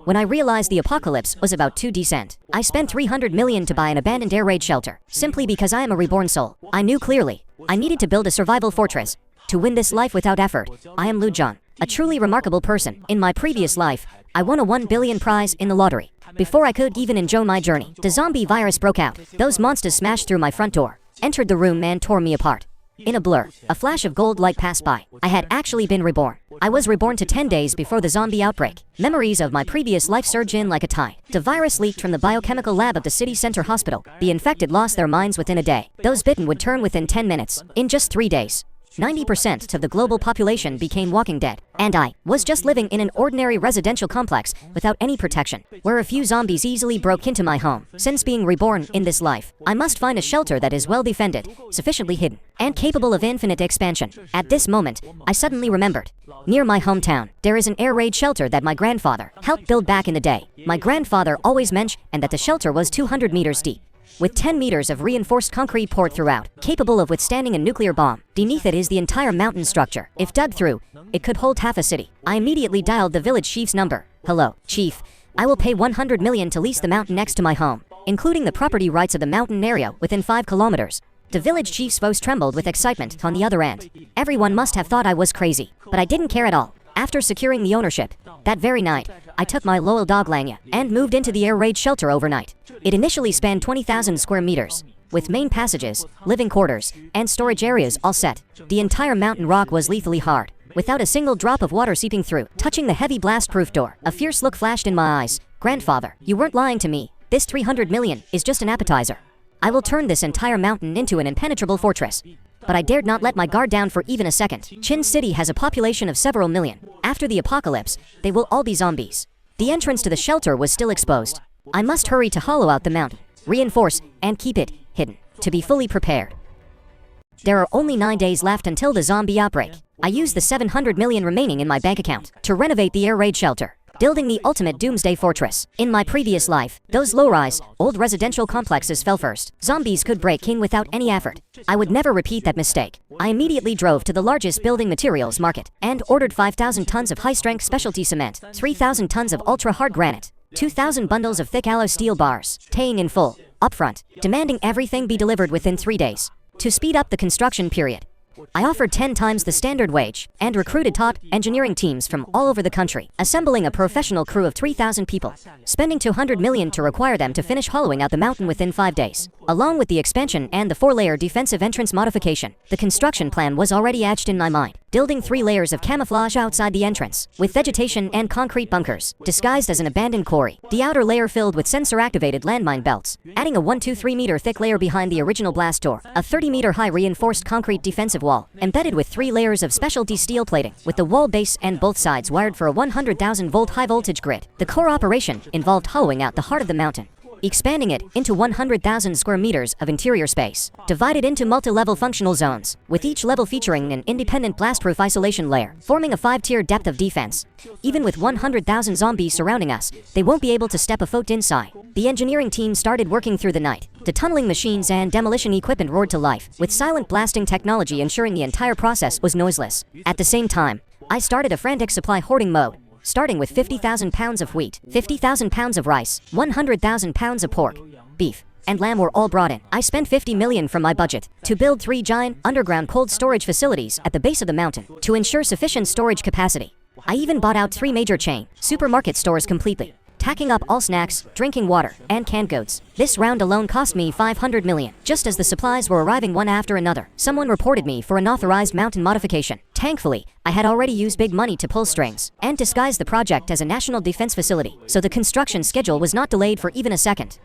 When I realized the apocalypse was about to descend, I spent 300 million to buy an abandoned air raid shelter, simply because I am a reborn soul. I knew clearly, I needed to build a survival fortress. To win this life without effort, I am Lu John, a truly remarkable person. In my previous life, I won a 1 billion prize in the lottery. Before I could even enjoy my journey, the zombie virus broke out. Those monsters smashed through my front door, entered the room and tore me apart. In a blur, a flash of gold light passed by. I had actually been reborn. I was reborn to 10 days before the zombie outbreak. Memories of my previous life surge in like a tide. The virus leaked from the biochemical lab of the city center hospital. The infected lost their minds within a day. Those bitten would turn within 10 minutes. In just 3 days, 90% of the global population became walking dead. And I was just living in an ordinary residential complex without any protection, where a few zombies easily broke into my home. Since being reborn in this life, I must find a shelter that is well defended, sufficiently hidden, and capable of infinite expansion. At this moment, I suddenly remembered. Near my hometown, there is an air raid shelter that my grandfather helped build back in the day. My grandfather always mentioned that the shelter was 200 meters deep, with 10 meters of reinforced concrete poured throughout, capable of withstanding a nuclear bomb. Beneath it is the entire mountain structure. If dug through, it could hold half a city. I immediately dialed the village chief's number. "Hello, chief. I will pay 100 million to lease the mountain next to my home, including the property rights of the mountain area within 5 kilometers. The village chief's voice trembled with excitement on the other end. Everyone must have thought I was crazy, but I didn't care at all. After securing the ownership, that very night, I took my loyal dog Langya and moved into the air raid shelter overnight. It initially spanned 20,000 square meters, with main passages, living quarters, and storage areas all set. The entire mountain rock was lethally hard, without a single drop of water seeping through. Touching the heavy blast-proof door, a fierce look flashed in my eyes. "Grandfather, you weren't lying to me. This 300 million is just an appetizer. I will turn this entire mountain into an impenetrable fortress." But I dared not let my guard down for even a second. Chin City has a population of several million. After the apocalypse, they will all be zombies. The entrance to the shelter was still exposed. I must hurry to hollow out the mountain, reinforce, and keep it hidden, to be fully prepared. There are only 9 days left until the zombie outbreak. I used the 700 million remaining in my bank account to renovate the air raid shelter, building the ultimate Doomsday fortress. In my previous life, those low-rise, old residential complexes fell first. Zombies could break in without any effort. I would never repeat that mistake. I immediately drove to the largest building materials market and ordered 5,000 tons of high-strength specialty cement, 3,000 tons of ultra-hard granite, 2,000 bundles of thick alloy steel bars, paying in full, upfront, demanding everything be delivered within 3 days. To speed up the construction period, I offered 10 times the standard wage and recruited top engineering teams from all over the country, assembling a professional crew of 3,000 people, spending 200 million to require them to finish hollowing out the mountain within 5 days. Along with the expansion and the 4-layer defensive entrance modification, the construction plan was already etched in my mind, building 3 layers of camouflage outside the entrance, with vegetation and concrete bunkers, disguised as an abandoned quarry. The outer layer filled with sensor-activated landmine belts, adding a 1-2-3-meter thick layer behind the original blast door, a 30-meter high reinforced concrete defensive wall, embedded with 3 layers of specialty steel plating, with the wall base and both sides wired for a 100,000-volt high-voltage grid. The core operation involved hollowing out the heart of the mountain, expanding it into 100,000 square meters of interior space, divided into multi-level functional zones, with each level featuring an independent blast-proof isolation layer, forming a 5-tier depth of defense. Even with 100,000 zombies surrounding us, they won't be able to step a foot inside. The engineering team started working through the night. The tunneling machines and demolition equipment roared to life, with silent blasting technology ensuring the entire process was noiseless. At the same time, I started a frantic supply hoarding mode, starting with 50,000 pounds of wheat, 50,000 pounds of rice, 100,000 pounds of pork, beef, and lamb were all brought in. I spent 50 million from my budget to build 3 giant underground cold storage facilities at the base of the mountain to ensure sufficient storage capacity. I even bought out 3 major chain supermarket stores completely, tacking up all snacks, drinking water, and canned goods. This round alone cost me 500 million. Just as the supplies were arriving one after another, someone reported me for an authorized mountain modification. Thankfully, I had already used big money to pull strings and disguise the project as a national defense facility, so the construction schedule was not delayed for even a second.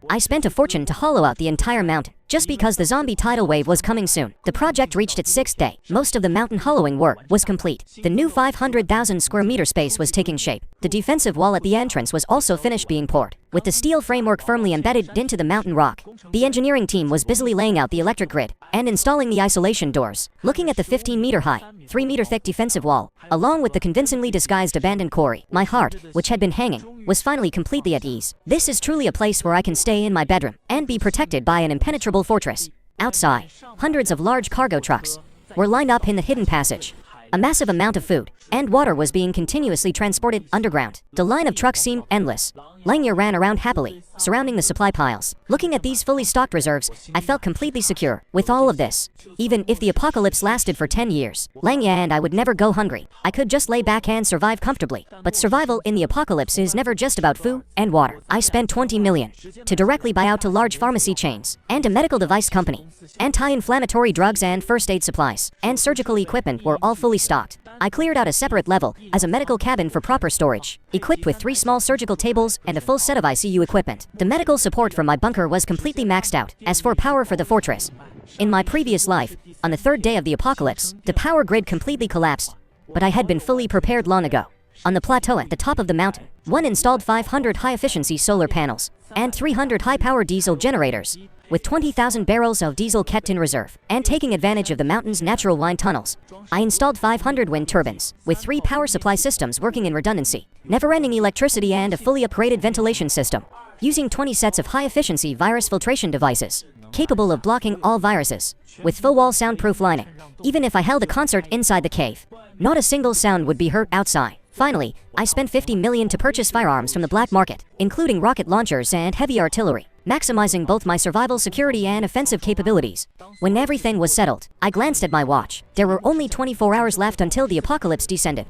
I spent a fortune to hollow out the entire mountain, just because the zombie tidal wave was coming soon. The project reached its 6th day. Most of the mountain hollowing work was complete. The new 500,000 square meter space was taking shape. The defensive wall at the entrance was also finished being poured, with the steel framework firmly embedded into the mountain rock. The engineering team was busily laying out the electric grid and installing the isolation doors. Looking at the 15-meter high, 3-meter thick defensive wall, along with the convincingly disguised abandoned quarry, my heart, which had been hanging, was finally completely at ease. This is truly a place where I can stay in my bedroom and be protected by an impenetrable fortress. Outside, hundreds of large cargo trucks were lined up in the hidden passage, A massive amount of food and water was being continuously transported underground. The line of trucks seemed endless. Langya ran around happily, surrounding the supply piles. Looking at these fully stocked reserves, I felt completely secure. With all of this, even if the apocalypse lasted for 10 years, Langya and I would never go hungry. I could just lay back and survive comfortably. But survival in the apocalypse is never just about food and water. I spent 20 million to directly buy out to large pharmacy chains and a medical device company. Anti-inflammatory drugs and first aid supplies and surgical equipment were all fully stocked. I cleared out a separate level as a medical cabin for proper storage, equipped with 3 small surgical tables and a full set of ICU equipment. The medical support from my bunker was completely maxed out. As for power for the fortress, in my previous life, on the 3rd day of the apocalypse, the power grid completely collapsed, but I had been fully prepared long ago. On the plateau at the top of the mountain, one installed 500 high-efficiency solar panels and 300 high-power diesel generators, with 20,000 barrels of diesel kept in reserve. And taking advantage of the mountain's natural wind tunnels, I installed 500 wind turbines, with 3 power supply systems working in redundancy, never-ending electricity and a fully upgraded ventilation system, using 20 sets of high-efficiency virus filtration devices, capable of blocking all viruses, with full-wall soundproof lining. Even if I held a concert inside the cave, not a single sound would be heard outside. Finally, I spent 50 million to purchase firearms from the black market, including rocket launchers and heavy artillery, maximizing both my survival security and offensive capabilities. When everything was settled, I glanced at my watch. There were only 24 hours left until the apocalypse descended.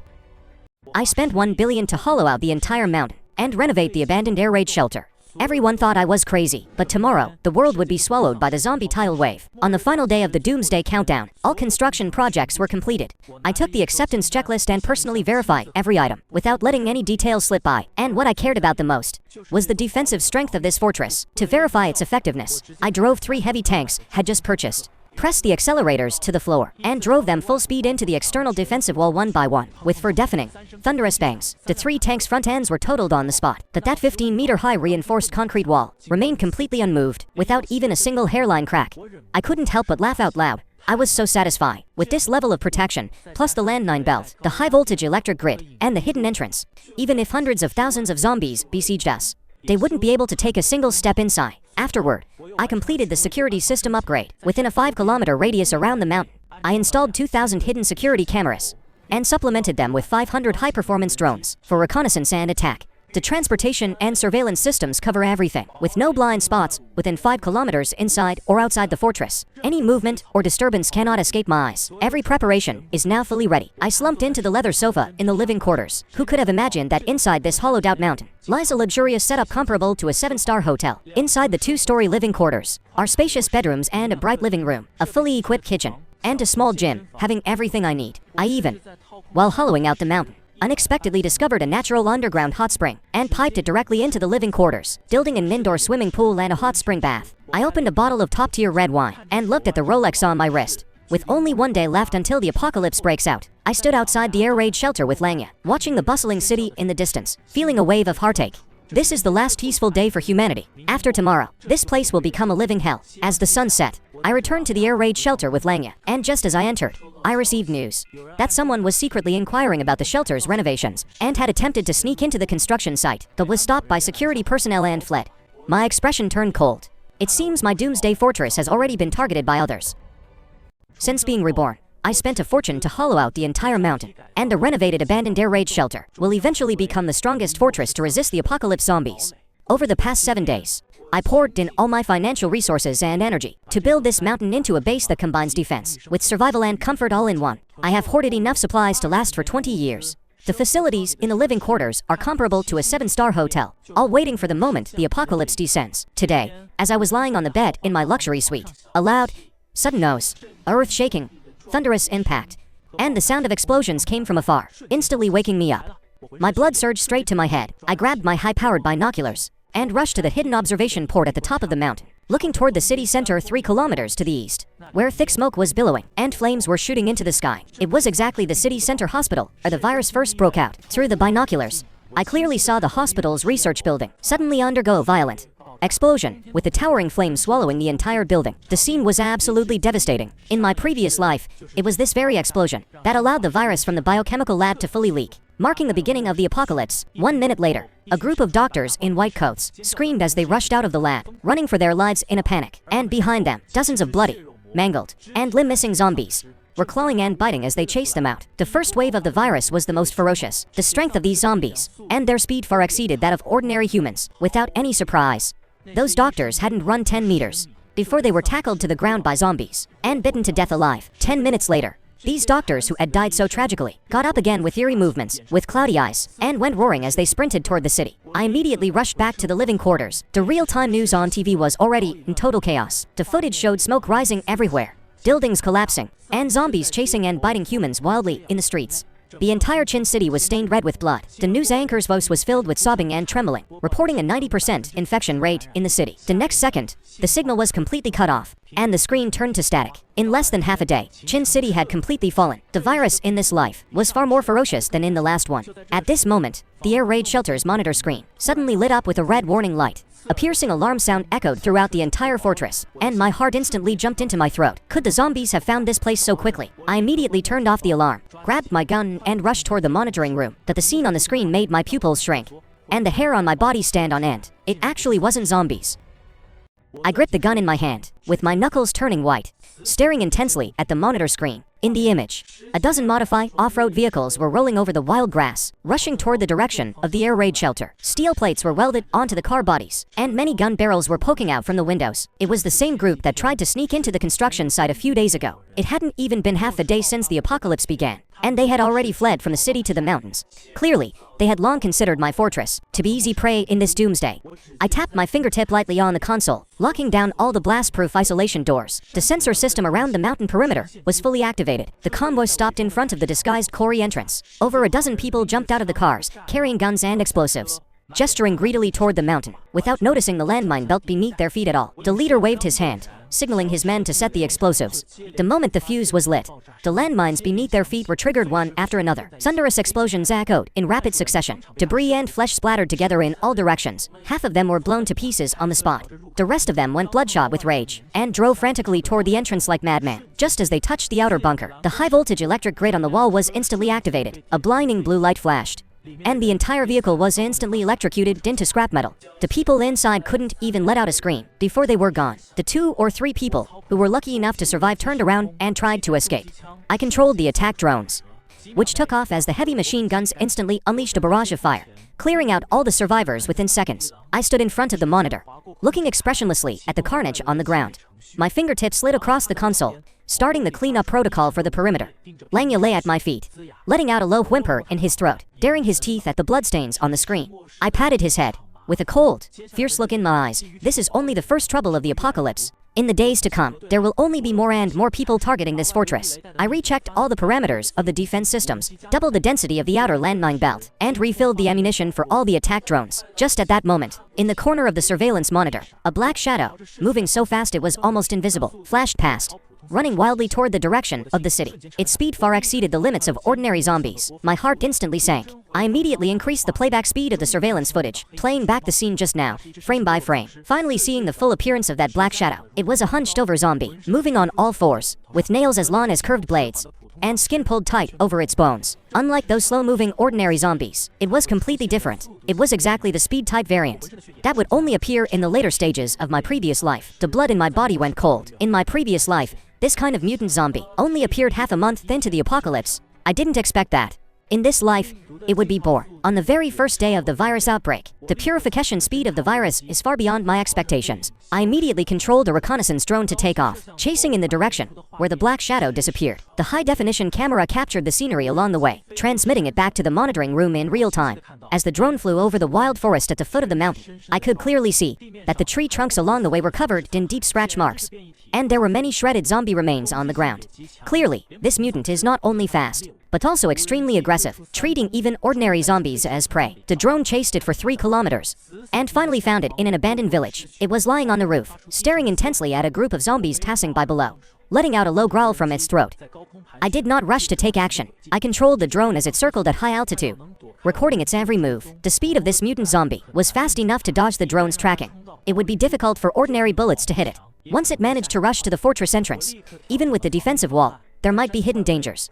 I spent 1 billion to hollow out the entire mountain and renovate the abandoned air raid shelter. Everyone thought I was crazy, but tomorrow, the world would be swallowed by the zombie tidal wave. On the final day of the Doomsday countdown, all construction projects were completed. I took the acceptance checklist and personally verified every item, without letting any details slip by. And what I cared about the most was the defensive strength of this fortress. To verify its effectiveness, I drove 3 heavy tanks, had just purchased, pressed the accelerators to the floor, and drove them full speed into the external defensive wall one by one, with deafening, thunderous bangs. The 3 tanks' front ends were totaled on the spot, but that 15-meter-high reinforced concrete wall remained completely unmoved, without even a single hairline crack. I couldn't help but laugh out loud. I was so satisfied with this level of protection, plus the landmine belt, the high-voltage electric grid, and the hidden entrance. Even if hundreds of thousands of zombies besieged us, they wouldn't be able to take a single step inside. Afterward, I completed the security system upgrade. Within a 5-kilometer radius around the mountain, I installed 2,000 hidden security cameras and supplemented them with 500 high-performance drones for reconnaissance and attack. The transportation and surveillance systems cover everything, with no blind spots within 5 kilometers inside or outside the fortress. Any movement or disturbance cannot escape my eyes. Every preparation is now fully ready. I slumped into the leather sofa in the living quarters. Who could have imagined that inside this hollowed-out mountain lies a luxurious setup comparable to a 7-star hotel? Inside the 2-story living quarters are spacious bedrooms and a bright living room, a fully equipped kitchen, and a small gym, having everything I need. I even, while hollowing out the mountain, unexpectedly discovered a natural underground hot spring and piped it directly into the living quarters, building an indoor swimming pool and a hot spring bath. I opened a bottle of top-tier red wine and looked at the Rolex on my wrist. With only 1 day left until the apocalypse breaks out, I stood outside the air raid shelter with Langya, watching the bustling city in the distance, feeling a wave of heartache. This is the last peaceful day for humanity. After tomorrow, this place will become a living hell. As the sun set, I returned to the air raid shelter with Langya, and just as I entered, I received news that someone was secretly inquiring about the shelter's renovations and had attempted to sneak into the construction site, but was stopped by security personnel and fled. My expression turned cold. It seems my Doomsday fortress has already been targeted by others. Since being reborn, I spent a fortune to hollow out the entire mountain, and the renovated abandoned air raid shelter will eventually become the strongest fortress to resist the apocalypse zombies. Over the past 7 days, I poured in all my financial resources and energy to build this mountain into a base that combines defense with survival and comfort all in one. I have hoarded enough supplies to last for 20 years. The facilities in the living quarters are comparable to a 7-star hotel, all waiting for the moment the apocalypse descends. Today, as I was lying on the bed in my luxury suite, a loud, sudden noise, earth-shaking, thunderous impact, and the sound of explosions came from afar, instantly waking me up. My blood surged straight to my head. I grabbed my high-powered binoculars and rushed to the hidden observation port at the top of the mountain, looking toward the city center 3 kilometers to the east, where thick smoke was billowing and flames were shooting into the sky. It was exactly the city center hospital where the virus first broke out. Through the binoculars, I clearly saw the hospital's research building suddenly undergo a violent explosion, with the towering flames swallowing the entire building. The scene was absolutely devastating. In my previous life, it was this very explosion that allowed the virus from the biochemical lab to fully leak, marking the beginning of the apocalypse. 1 minute later, a group of doctors in white coats screamed as they rushed out of the lab, running for their lives in a panic. And behind them, dozens of bloody, mangled, and limb-missing zombies were clawing and biting as they chased them out. The first wave of the virus was the most ferocious. The strength of these zombies and their speed far exceeded that of ordinary humans. Without any surprise, those doctors hadn't run 10 meters before they were tackled to the ground by zombies and bitten to death alive. 10 minutes later, these doctors who had died so tragically got up again with eerie movements, with cloudy eyes, and went roaring as they sprinted toward the city. I immediately rushed back to the living quarters. The real-time news on TV was already in total chaos. The footage showed smoke rising everywhere, buildings collapsing, and zombies chasing and biting humans wildly in the streets. The entire Chin City was stained red with blood. The news anchor's voice was filled with sobbing and trembling, reporting a 90% infection rate in the city. The next second, the signal was completely cut off, and the screen turned to static. In less than half a day, Chin City had completely fallen. The virus in this life was far more ferocious than in the last one. At this moment, the air raid shelter's monitor screen suddenly lit up with a red warning light. A piercing alarm sound echoed throughout the entire fortress, and my heart instantly jumped into my throat. Could the zombies have found this place so quickly? I immediately turned off the alarm, grabbed my gun, and rushed toward the monitoring room. That the scene on the screen made my pupils shrink, and the hair on my body stand on end. It actually wasn't zombies. I gripped the gun in my hand, with my knuckles turning white, staring intensely at the monitor screen. In the image, a dozen modified off-road vehicles were rolling over the wild grass, rushing toward the direction of the air raid shelter. Steel plates were welded onto the car bodies, and many gun barrels were poking out from the windows. It was the same group that tried to sneak into the construction site a few days ago. It hadn't even been half a day since the apocalypse began, and they had already fled from the city to the mountains. Clearly, they had long considered my fortress to be easy prey in this doomsday. I tapped my fingertip lightly on the console, locking down all the blast-proof isolation doors. The sensor system around the mountain perimeter was fully activated. The convoy stopped in front of the disguised quarry entrance. Over a dozen people jumped out of the cars, carrying guns and explosives, gesturing greedily toward the mountain, without noticing the landmine belt beneath their feet at all. The leader waved his hand, signaling his men to set the explosives. The moment the fuse was lit, the landmines beneath their feet were triggered one after another. Thunderous explosions echoed in rapid succession. Debris and flesh splattered together in all directions. Half of them were blown to pieces on the spot. The rest of them went bloodshot with rage and drove frantically toward the entrance like madmen. Just as they touched the outer bunker, the high-voltage electric grid on the wall was instantly activated. A blinding blue light flashed, and the entire vehicle was instantly electrocuted into scrap metal. The people inside couldn't even let out a scream before they were gone. The 2 or 3 people who were lucky enough to survive turned around and tried to escape. I controlled the attack drones, which took off as the heavy machine guns instantly unleashed a barrage of fire, clearing out all the survivors within seconds. I stood in front of the monitor, looking expressionlessly at the carnage on the ground. My fingertips slid across the console, starting the cleanup protocol for the perimeter. Langya lay at my feet, letting out a low whimper in his throat, daring his teeth at the bloodstains on the screen. I patted his head, with a cold, fierce look in my eyes. This is only the first trouble of the apocalypse. In the days to come, there will only be more and more people targeting this fortress. I rechecked all the parameters of the defense systems, doubled the density of the outer landmine belt, and refilled the ammunition for all the attack drones. Just at that moment, in the corner of the surveillance monitor, a black shadow, moving so fast it was almost invisible, flashed past, running wildly toward the direction of the city. Its speed far exceeded the limits of ordinary zombies. My heart instantly sank. I immediately increased the playback speed of the surveillance footage, playing back the scene just now, frame by frame. Finally seeing the full appearance of that black shadow. It was a hunched-over zombie, moving on all fours, with nails as long as curved blades, and skin pulled tight over its bones. Unlike those slow-moving ordinary zombies, it was completely different. It was exactly the speed-type variant that would only appear in the later stages of my previous life. The blood in my body went cold. In my previous life, this kind of mutant zombie only appeared half a month into the apocalypse. I didn't expect that. In this life, it would be born on the very first day of the virus outbreak. The purification speed of the virus is far beyond my expectations. I immediately controlled a reconnaissance drone to take off, chasing in the direction where the black shadow disappeared. The high-definition camera captured the scenery along the way, transmitting it back to the monitoring room in real time. As the drone flew over the wild forest at the foot of the mountain, I could clearly see that the tree trunks along the way were covered in deep scratch marks, and there were many shredded zombie remains on the ground. Clearly, this mutant is not only fast, but also extremely aggressive, treating even ordinary zombies as prey. The drone chased it for 3 kilometers, and finally found it in an abandoned village. It was lying on the roof, staring intensely at a group of zombies passing by below, letting out a low growl from its throat. I did not rush to take action. I controlled the drone as it circled at high altitude, recording its every move. The speed of this mutant zombie was fast enough to dodge the drone's tracking. It would be difficult for ordinary bullets to hit it. Once it managed to rush to the fortress entrance, even with the defensive wall, there might be hidden dangers.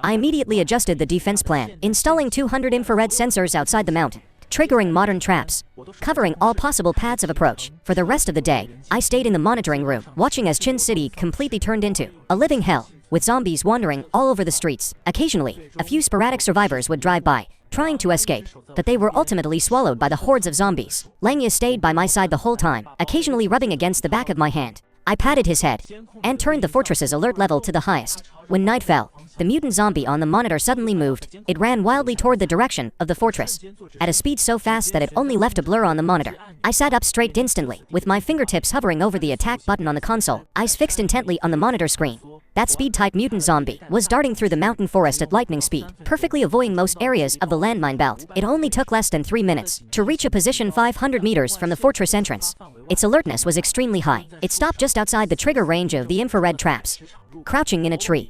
I immediately adjusted the defense plan, installing 200 infrared sensors outside the mountain, triggering modern traps, covering all possible paths of approach. For the rest of the day, I stayed in the monitoring room, watching as Chin City completely turned into a living hell. with zombies wandering all over the streets. Occasionally, a few sporadic survivors would drive by, trying to escape, but they were ultimately swallowed by the hordes of zombies. Langya stayed by my side the whole time, occasionally rubbing against the back of my hand. I patted his head and turned the fortress's alert level to the highest. When night fell, the mutant zombie on the monitor suddenly moved. It ran wildly toward the direction of the fortress, at a speed so fast that it only left a blur on the monitor. I sat up straight instantly, with my fingertips hovering over the attack button on the console, eyes fixed intently on the monitor screen. That speed-type mutant zombie was darting through the mountain forest at lightning speed, perfectly avoiding most areas of the landmine belt. It only took less than 3 minutes to reach a position 500 meters from the fortress entrance. Its alertness was extremely high. It stopped just outside the trigger range of the infrared traps, crouching in a tree,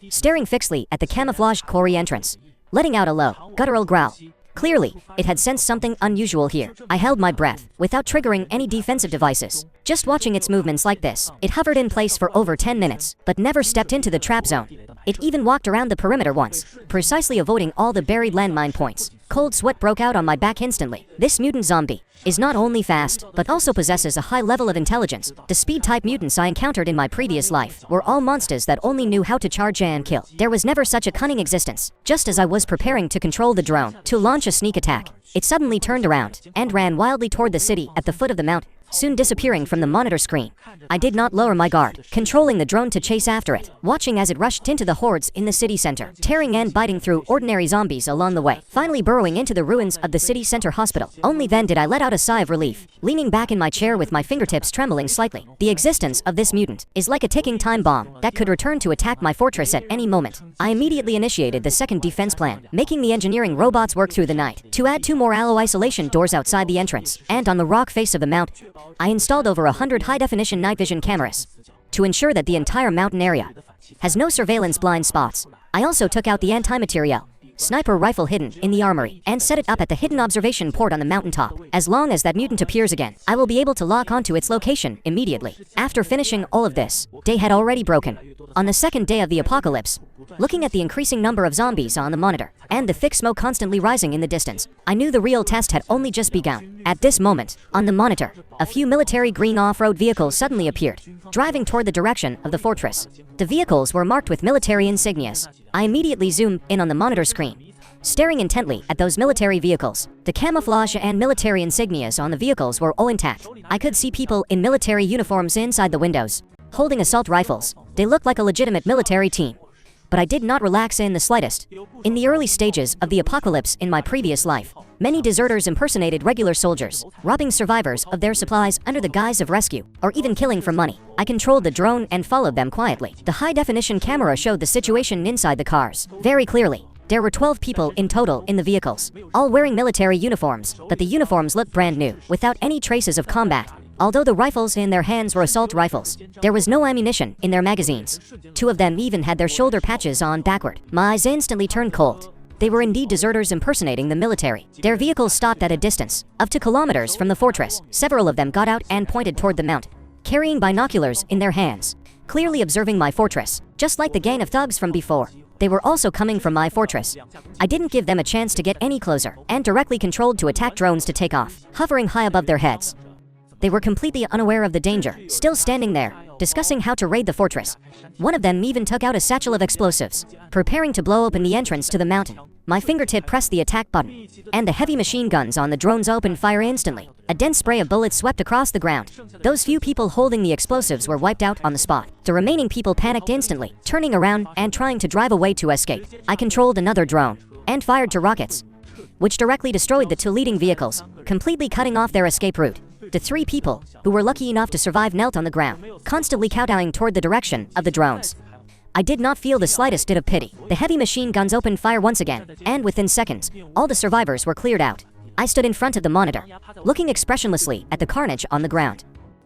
staring fixedly at the camouflaged quarry entrance, letting out a low, guttural growl. Clearly, it had sensed something unusual here. I held my breath, without triggering any defensive devices. Just watching its movements like this, it hovered in place for over 10 minutes, but never stepped into the trap zone. It even walked around the perimeter once, precisely avoiding all the buried landmine points. Cold sweat broke out on my back instantly. This mutant zombie is not only fast, but also possesses a high level of intelligence. The speed-type mutants I encountered in my previous life were all monsters that only knew how to charge and kill. There was never such a cunning existence. Just as I was preparing to control the drone to launch a sneak attack, it suddenly turned around and ran wildly toward the city at the foot of the mountain, soon disappearing from the monitor screen. I did not lower my guard, controlling the drone to chase after it, watching as it rushed into the hordes in the city center, tearing and biting through ordinary zombies along the way, finally burrowing into the ruins of the city center hospital. Only then did I let out a sigh of relief, leaning back in my chair with my fingertips trembling slightly. The existence of this mutant is like a ticking time bomb that could return to attack my fortress at any moment. I immediately initiated the second defense plan, making the engineering robots work through the night to add 2 more allo isolation doors outside the entrance, and on the rock face of the mountain, I installed over 100 high-definition night vision cameras to ensure that the entire mountain area has no surveillance blind spots. I also took out the anti-materiel sniper rifle hidden in the armory and set it up at the hidden observation port on the mountaintop. As long as that mutant appears again, I will be able to lock onto its location immediately. After finishing all of this, day had already broken. On the second day of the apocalypse, looking at the increasing number of zombies on the monitor and the thick smoke constantly rising in the distance, I knew the real test had only just begun. At this moment, on the monitor, a few military green off-road vehicles suddenly appeared, driving toward the direction of the fortress. The vehicles were marked with military insignias. I immediately zoomed in on the monitor screen, staring intently at those military vehicles. The camouflage and military insignias on the vehicles were all intact. I could see people in military uniforms inside the windows, holding assault rifles. They looked like a legitimate military team. But I did not relax in the slightest. In the early stages of the apocalypse in my previous life, many deserters impersonated regular soldiers, robbing survivors of their supplies under the guise of rescue, or even killing for money. I controlled the drone and followed them quietly. The high-definition camera showed the situation inside the cars very clearly. There were 12 people in total in the vehicles, all wearing military uniforms, but the uniforms looked brand new, without any traces of combat. Although the rifles in their hands were assault rifles, there was no ammunition in their magazines. 2 of them even had their shoulder patches on backward. My eyes instantly turned cold. They were indeed deserters impersonating the military. Their vehicles stopped at a distance of 2 kilometers from the fortress. Several of them got out and pointed toward the mountain, carrying binoculars in their hands, clearly observing my fortress, just like the gang of thugs from before. They were also coming from my fortress. I didn't give them a chance to get any closer, and directly controlled 2 attack drones to take off, hovering high above their heads. They were completely unaware of the danger, still standing there, discussing how to raid the fortress. One of them even took out a satchel of explosives, preparing to blow open the entrance to the mountain. My fingertip pressed the attack button, and the heavy machine guns on the drones opened fire instantly. A dense spray of bullets swept across the ground. Those few people holding the explosives were wiped out on the spot. The remaining people panicked instantly, turning around and trying to drive away to escape. I controlled another drone and fired 2 rockets, which directly destroyed the 2 leading vehicles, completely cutting off their escape route. The 3 people who were lucky enough to survive knelt on the ground, constantly kowtowing toward the direction of the drones. I did not feel the slightest bit of pity. The heavy machine guns opened fire once again, and within seconds, all the survivors were cleared out. I stood in front of the monitor, looking expressionlessly at the carnage on the ground.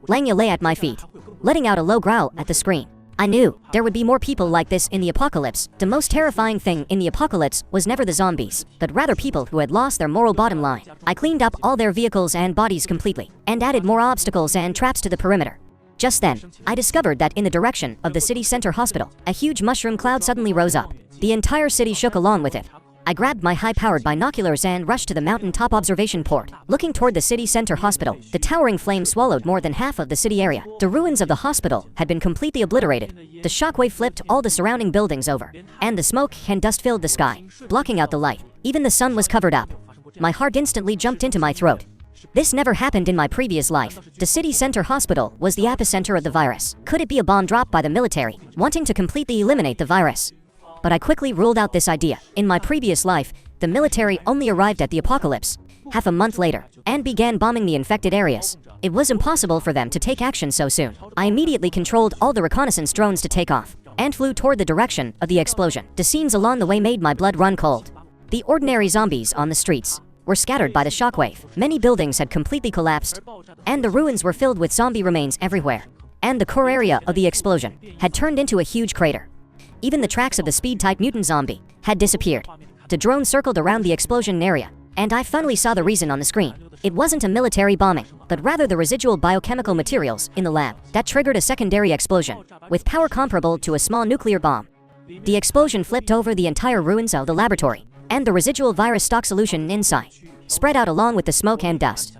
Langya lay at my feet, letting out a low growl at the screen. I knew there would be more people like this in the apocalypse. The most terrifying thing in the apocalypse was never the zombies, but rather people who had lost their moral bottom line. I cleaned up all their vehicles and bodies completely, and added more obstacles and traps to the perimeter. Just then, I discovered that in the direction of the city center hospital, a huge mushroom cloud suddenly rose up. The entire city shook along with it. I grabbed my high-powered binoculars and rushed to the mountain-top observation port. Looking toward the city center hospital, the towering flame swallowed more than half of the city area. The ruins of the hospital had been completely obliterated. The shockwave flipped all the surrounding buildings over, and the smoke and dust filled the sky, blocking out the light. Even the sun was covered up. My heart instantly jumped into my throat. This never happened in my previous life. The city center hospital was the epicenter of the virus. Could it be a bomb dropped by the military, wanting to completely eliminate the virus? But I quickly ruled out this idea. In my previous life, the military only arrived at the apocalypse half a month later and began bombing the infected areas. It was impossible for them to take action so soon. I immediately controlled all the reconnaissance drones to take off and flew toward the direction of the explosion. The scenes along the way made my blood run cold. The ordinary zombies on the streets were scattered by the shockwave. Many buildings had completely collapsed, and the ruins were filled with zombie remains everywhere. And the core area of the explosion had turned into a huge crater. Even the tracks of the speed-type mutant zombie had disappeared. The drone circled around the explosion area, and I finally saw the reason on the screen. It wasn't a military bombing, but rather the residual biochemical materials in the lab that triggered a secondary explosion, with power comparable to a small nuclear bomb. The explosion flipped over the entire ruins of the laboratory, and the residual virus stock solution inside spread out along with the smoke and dust.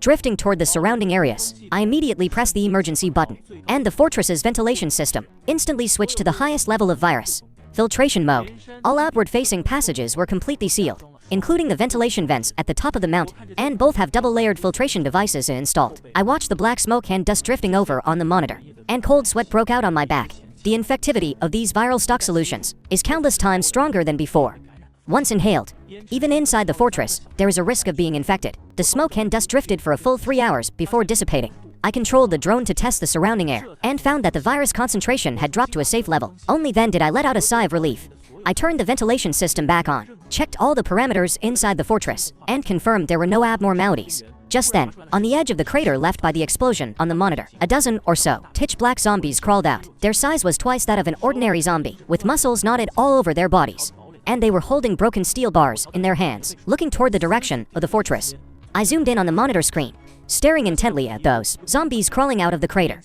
Drifting toward the surrounding areas, I immediately pressed the emergency button, and the fortress's ventilation system instantly switched to the highest level of virus filtration mode. All outward-facing passages were completely sealed, including the ventilation vents at the top of the mount, and both have double-layered filtration devices installed. I watched the black smoke and dust drifting over on the monitor, and cold sweat broke out on my back. The infectivity of these viral stock solutions is countless times stronger than before. Once inhaled, even inside the fortress, there is a risk of being infected. The smoke and dust drifted for a full 3 hours before dissipating. I controlled the drone to test the surrounding air, and found that the virus concentration had dropped to a safe level. Only then did I let out a sigh of relief. I turned the ventilation system back on, checked all the parameters inside the fortress, and confirmed there were no abnormalities. Just then, on the edge of the crater left by the explosion on the monitor, a dozen or so pitch-black zombies crawled out. Their size was twice that of an ordinary zombie, with muscles knotted all over their bodies. And they were holding broken steel bars in their hands, looking toward the direction of the fortress. I zoomed in on the monitor screen, staring intently at those zombies crawling out of the crater.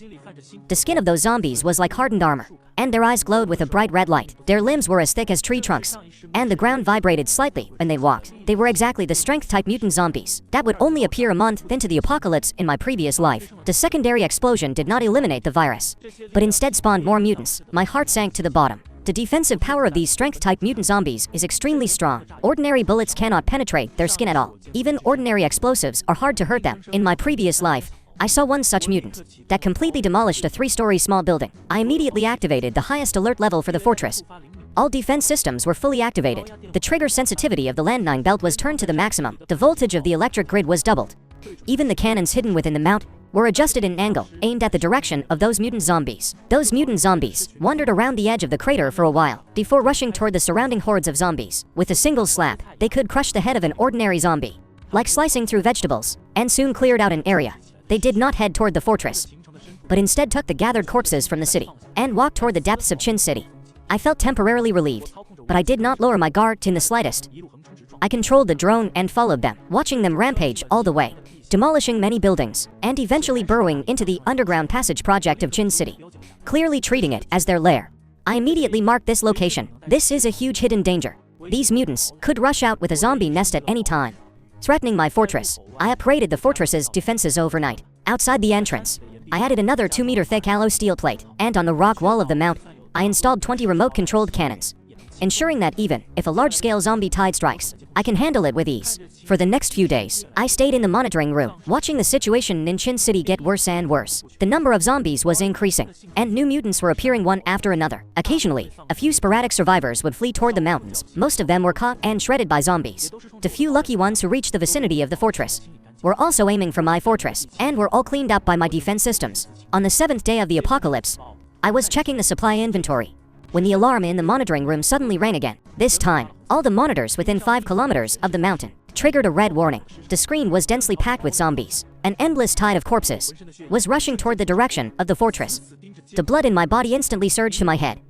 The skin of those zombies was like hardened armor, and their eyes glowed with a bright red light. Their limbs were as thick as tree trunks, and the ground vibrated slightly when they walked. They were exactly the strength-type mutant zombies that would only appear a month into the apocalypse in my previous life. The secondary explosion did not eliminate the virus, but instead spawned more mutants. My heart sank to the bottom. The defensive power of these strength-type mutant zombies is extremely strong. Ordinary bullets cannot penetrate their skin at all. Even ordinary explosives are hard to hurt them. In my previous life, I saw one such mutant that completely demolished a 3-story small building. I immediately activated the highest alert level for the fortress. All defense systems were fully activated. The trigger sensitivity of the landmine belt was turned to the maximum. The voltage of the electric grid was doubled. Even the cannons hidden within the mount were adjusted in an angle, aimed at the direction of those mutant zombies. Those mutant zombies wandered around the edge of the crater for a while, before rushing toward the surrounding hordes of zombies. With a single slap, they could crush the head of an ordinary zombie, like slicing through vegetables, and soon cleared out an area. They did not head toward the fortress, but instead took the gathered corpses from the city, and walked toward the depths of Chin City. I felt temporarily relieved, but I did not lower my guard in the slightest. I controlled the drone and followed them, watching them rampage all the way, demolishing many buildings, and eventually burrowing into the underground passage project of Chin City, clearly treating it as their lair. I immediately marked this location. This is a huge hidden danger. These mutants could rush out with a zombie nest at any time, threatening my fortress. I upgraded the fortress's defenses overnight. Outside the entrance, I added another 2-meter thick alloy steel plate, and on the rock wall of the mount, I installed 20 remote-controlled cannons, ensuring that even if a large-scale zombie tide strikes, I can handle it with ease. For the next few days, I stayed in the monitoring room, watching the situation in Chin City get worse and worse. The number of zombies was increasing, and new mutants were appearing one after another. Occasionally, a few sporadic survivors would flee toward the mountains. Most of them were caught and shredded by zombies. The few lucky ones who reached the vicinity of the fortress were also aiming for my fortress, and were all cleaned up by my defense systems. On the 7th day of the apocalypse, I was checking the supply inventory when the alarm in the monitoring room suddenly rang again. This time, all the monitors within 5 kilometers of the mountain triggered a red warning. The screen was densely packed with zombies. An endless tide of corpses was rushing toward the direction of the fortress. The blood in my body instantly surged to my head.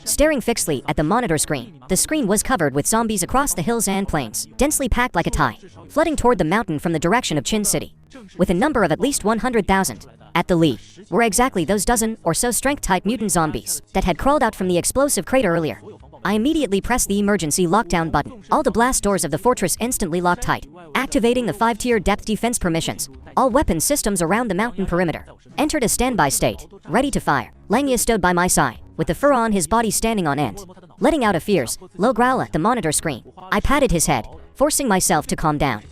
Staring fixedly at the monitor screen, the screen was covered with zombies across the hills and plains, densely packed like a tide, flooding toward the mountain from the direction of Chin City, with a number of at least 100,000. At the lead were exactly those dozen or so strength-type mutant zombies that had crawled out from the explosive crater earlier. I immediately pressed the emergency lockdown button. All the blast doors of the fortress instantly locked tight, activating the 5-tier depth defense permissions. All weapon systems around the mountain perimeter entered a standby state, ready to fire. Langya stood by my side, with the fur on his body standing on end, letting out a fierce, low growl at the monitor screen. I patted his head, forcing myself to calm down.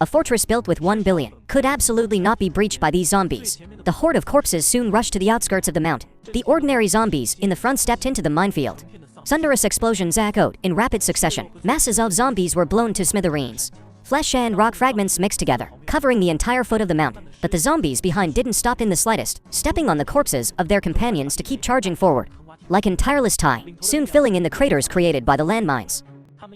A fortress built with 1 billion could absolutely not be breached by these zombies. The horde of corpses soon rushed to the outskirts of the mountain. The ordinary zombies in the front stepped into the minefield. Thunderous explosions echoed in rapid succession. Masses of zombies were blown to smithereens. Flesh and rock fragments mixed together, covering the entire foot of the mountain. But the zombies behind didn't stop in the slightest, stepping on the corpses of their companions to keep charging forward, like an tireless tide, soon filling in the craters created by the landmines.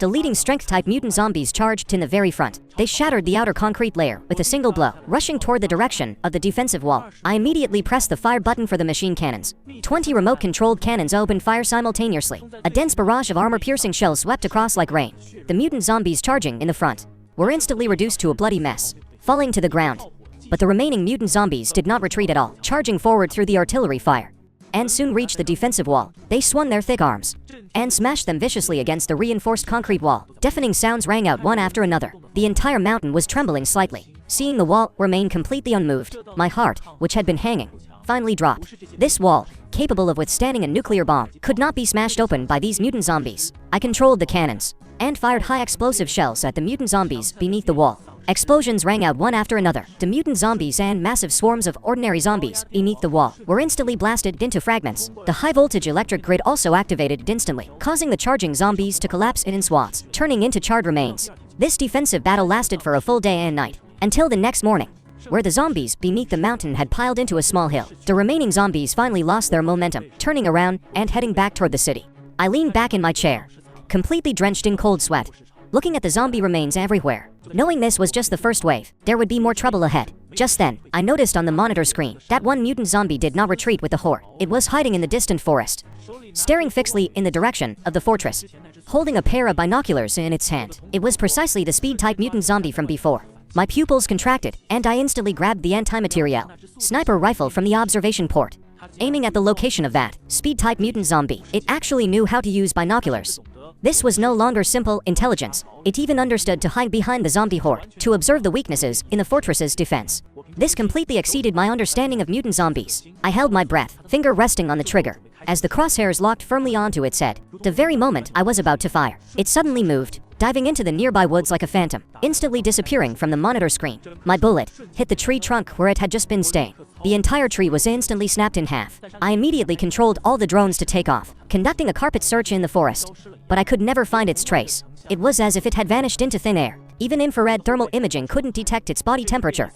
The leading strength-type mutant zombies charged in the very front. They shattered the outer concrete layer with a single blow, rushing toward the direction of the defensive wall. I immediately pressed the fire button for the machine cannons. 20 remote-controlled cannons opened fire simultaneously. A dense barrage of armor-piercing shells swept across like rain. The mutant zombies charging in the front were instantly reduced to a bloody mess, falling to the ground. But the remaining mutant zombies did not retreat at all, charging forward through the artillery fire, and soon reached the defensive wall. They swung their thick arms and smashed them viciously against the reinforced concrete wall. Deafening sounds rang out one after another. The entire mountain was trembling slightly. Seeing the wall remain completely unmoved, my heart, which had been hanging, finally dropped. This wall, capable of withstanding a nuclear bomb, could not be smashed open by these mutant zombies. I controlled the cannons and fired high explosive shells at the mutant zombies beneath the wall. Explosions rang out one after another. The mutant zombies and massive swarms of ordinary zombies beneath the wall were instantly blasted into fragments. The high-voltage electric grid also activated instantly, causing the charging zombies to collapse in swaths, turning into charred remains. This defensive battle lasted for a full day and night, until the next morning, where the zombies beneath the mountain had piled into a small hill. The remaining zombies finally lost their momentum, turning around and heading back toward the city. I leaned back in my chair, completely drenched in cold sweat, looking at the zombie remains everywhere. Knowing this was just the first wave, there would be more trouble ahead. Just then, I noticed on the monitor screen that one mutant zombie did not retreat with the horde. It was hiding in the distant forest, staring fixedly in the direction of the fortress, holding a pair of binoculars in its hand. It was precisely the speed-type mutant zombie from before. My pupils contracted, and I instantly grabbed the anti-materiel sniper rifle from the observation port, aiming at the location of that speed-type mutant zombie. It actually knew how to use binoculars. This was no longer simple intelligence. It even understood to hide behind the zombie horde, to observe the weaknesses in the fortress's defense. This completely exceeded my understanding of mutant zombies. I held my breath, finger resting on the trigger, as the crosshairs locked firmly onto its head. The very moment I was about to fire, it suddenly moved, diving into the nearby woods like a phantom, instantly disappearing from the monitor screen. My bullet hit the tree trunk where it had just been staying. The entire tree was instantly snapped in half. I immediately controlled all the drones to take off, conducting a carpet search in the forest, but I could never find its trace. It was as if it had vanished into thin air. Even infrared thermal imaging couldn't detect its body temperature.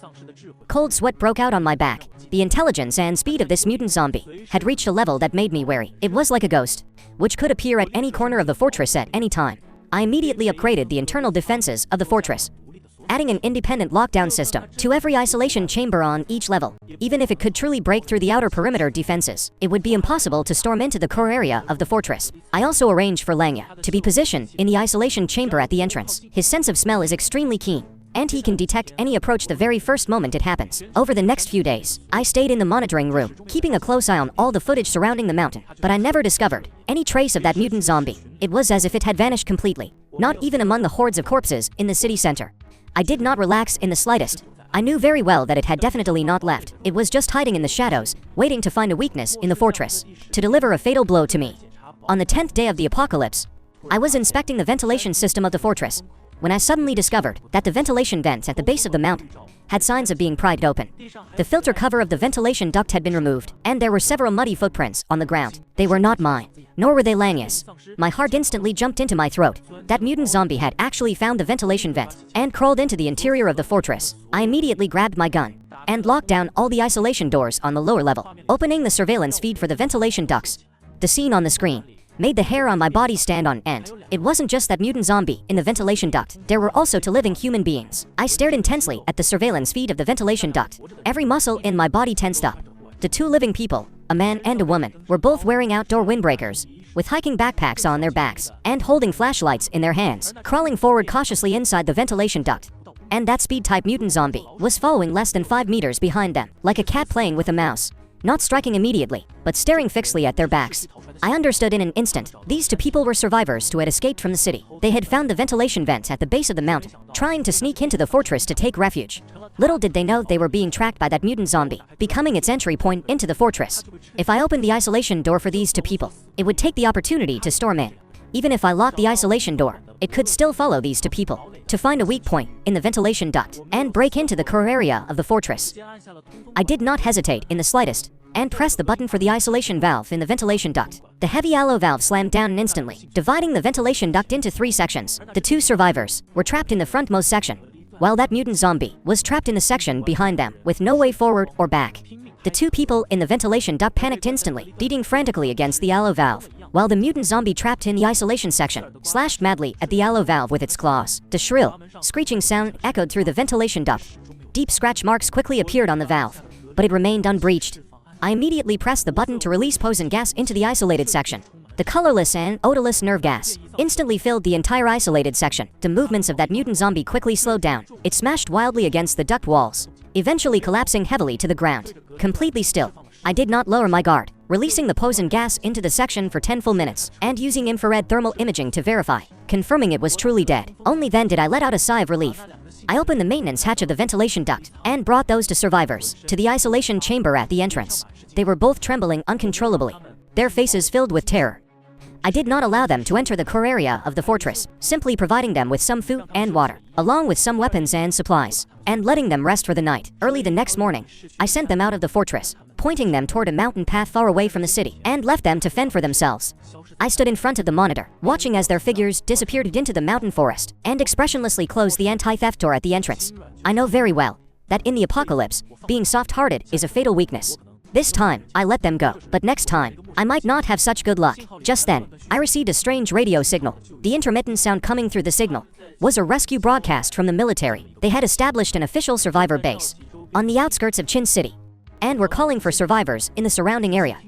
Cold sweat broke out on my back. The intelligence and speed of this mutant zombie had reached a level that made me wary. It was like a ghost, which could appear at any corner of the fortress at any time. I immediately upgraded the internal defenses of the fortress, adding an independent lockdown system to every isolation chamber on each level. Even if it could truly break through the outer perimeter defenses, it would be impossible to storm into the core area of the fortress. I also arranged for Langya to be positioned in the isolation chamber at the entrance. His sense of smell is extremely keen, and he can detect any approach the very first moment it happens. Over the next few days, I stayed in the monitoring room, keeping a close eye on all the footage surrounding the mountain, but I never discovered any trace of that mutant zombie. It was as if it had vanished completely, not even among the hordes of corpses in the city center. I did not relax in the slightest. I knew very well that it had definitely not left. It was just hiding in the shadows, waiting to find a weakness in the fortress, to deliver a fatal blow to me. On the 10th day of the apocalypse, I was inspecting the ventilation system of the fortress, when I suddenly discovered that the ventilation vents at the base of the mountain had signs of being pried open. The filter cover of the ventilation duct had been removed, and there were several muddy footprints on the ground. They were not mine, nor were they Langya's. My heart instantly jumped into my throat. That mutant zombie had actually found the ventilation vent and crawled into the interior of the fortress. I immediately grabbed my gun and locked down all the isolation doors on the lower level, opening the surveillance feed for the ventilation ducts. The scene on the screen made the hair on my body stand on end. It wasn't just that mutant zombie in the ventilation duct. There were also two living human beings. I stared intensely at the surveillance feed of the ventilation duct. Every muscle in my body tensed up. The two living people, a man and a woman, were both wearing outdoor windbreakers, with hiking backpacks on their backs, and holding flashlights in their hands, crawling forward cautiously inside the ventilation duct. And that speed-type mutant zombie was following less than 5 meters behind them, like a cat playing with a mouse. not striking immediately, but staring fixedly at their backs. I understood in an instant. These two people were survivors who had escaped from the city. They had found the ventilation vents at the base of the mountain, trying to sneak into the fortress to take refuge. Little did they know they were being tracked by that mutant zombie, becoming its entry point into the fortress. If I opened the isolation door for these two people, it would take the opportunity to storm in. Even if I locked the isolation door, it could still follow these two people to find a weak point in the ventilation duct and break into the core area of the fortress. I did not hesitate in the slightest and pressed the button for the isolation valve in the ventilation duct. The heavy alloy valve slammed down instantly, dividing the ventilation duct into 3 sections. The 2 survivors were trapped in the frontmost section, while that mutant zombie was trapped in the section behind them with no way forward or back. The 2 people in the ventilation duct panicked instantly, beating frantically against the alloy valve, while the mutant zombie trapped in the isolation section slashed madly at the alloy valve with its claws. The shrill, screeching sound echoed through the ventilation duct. Deep scratch marks quickly appeared on the valve, but it remained unbreached. I immediately pressed the button to release poison gas into the isolated section. The colorless and odorless nerve gas instantly filled the entire isolated section. The movements of that mutant zombie quickly slowed down. It smashed wildly against the duct walls, eventually collapsing heavily to the ground. Completely still, I did not lower my guard, releasing the poison gas into the section for 10 full minutes, and using infrared thermal imaging to verify, confirming it was truly dead. Only then did I let out a sigh of relief. I opened the maintenance hatch of the ventilation duct and brought those 2 survivors to the isolation chamber at the entrance. They were both trembling uncontrollably, their faces filled with terror. I did not allow them to enter the core area of the fortress, simply providing them with some food and water, along with some weapons and supplies, and letting them rest for the night. Early the next morning, I sent them out of the fortress, pointing them toward a mountain path far away from the city, and left them to fend for themselves. I stood in front of the monitor, watching as their figures disappeared into the mountain forest, and expressionlessly closed the anti-theft door at the entrance. I know very well that in the apocalypse, being soft-hearted is a fatal weakness. This time, I let them go, but next time, I might not have such good luck. Just then, I received a strange radio signal. The intermittent sound coming through the signal was a rescue broadcast from the military. They had established an official survivor base on the outskirts of Chin City, and were calling for survivors in the surrounding area.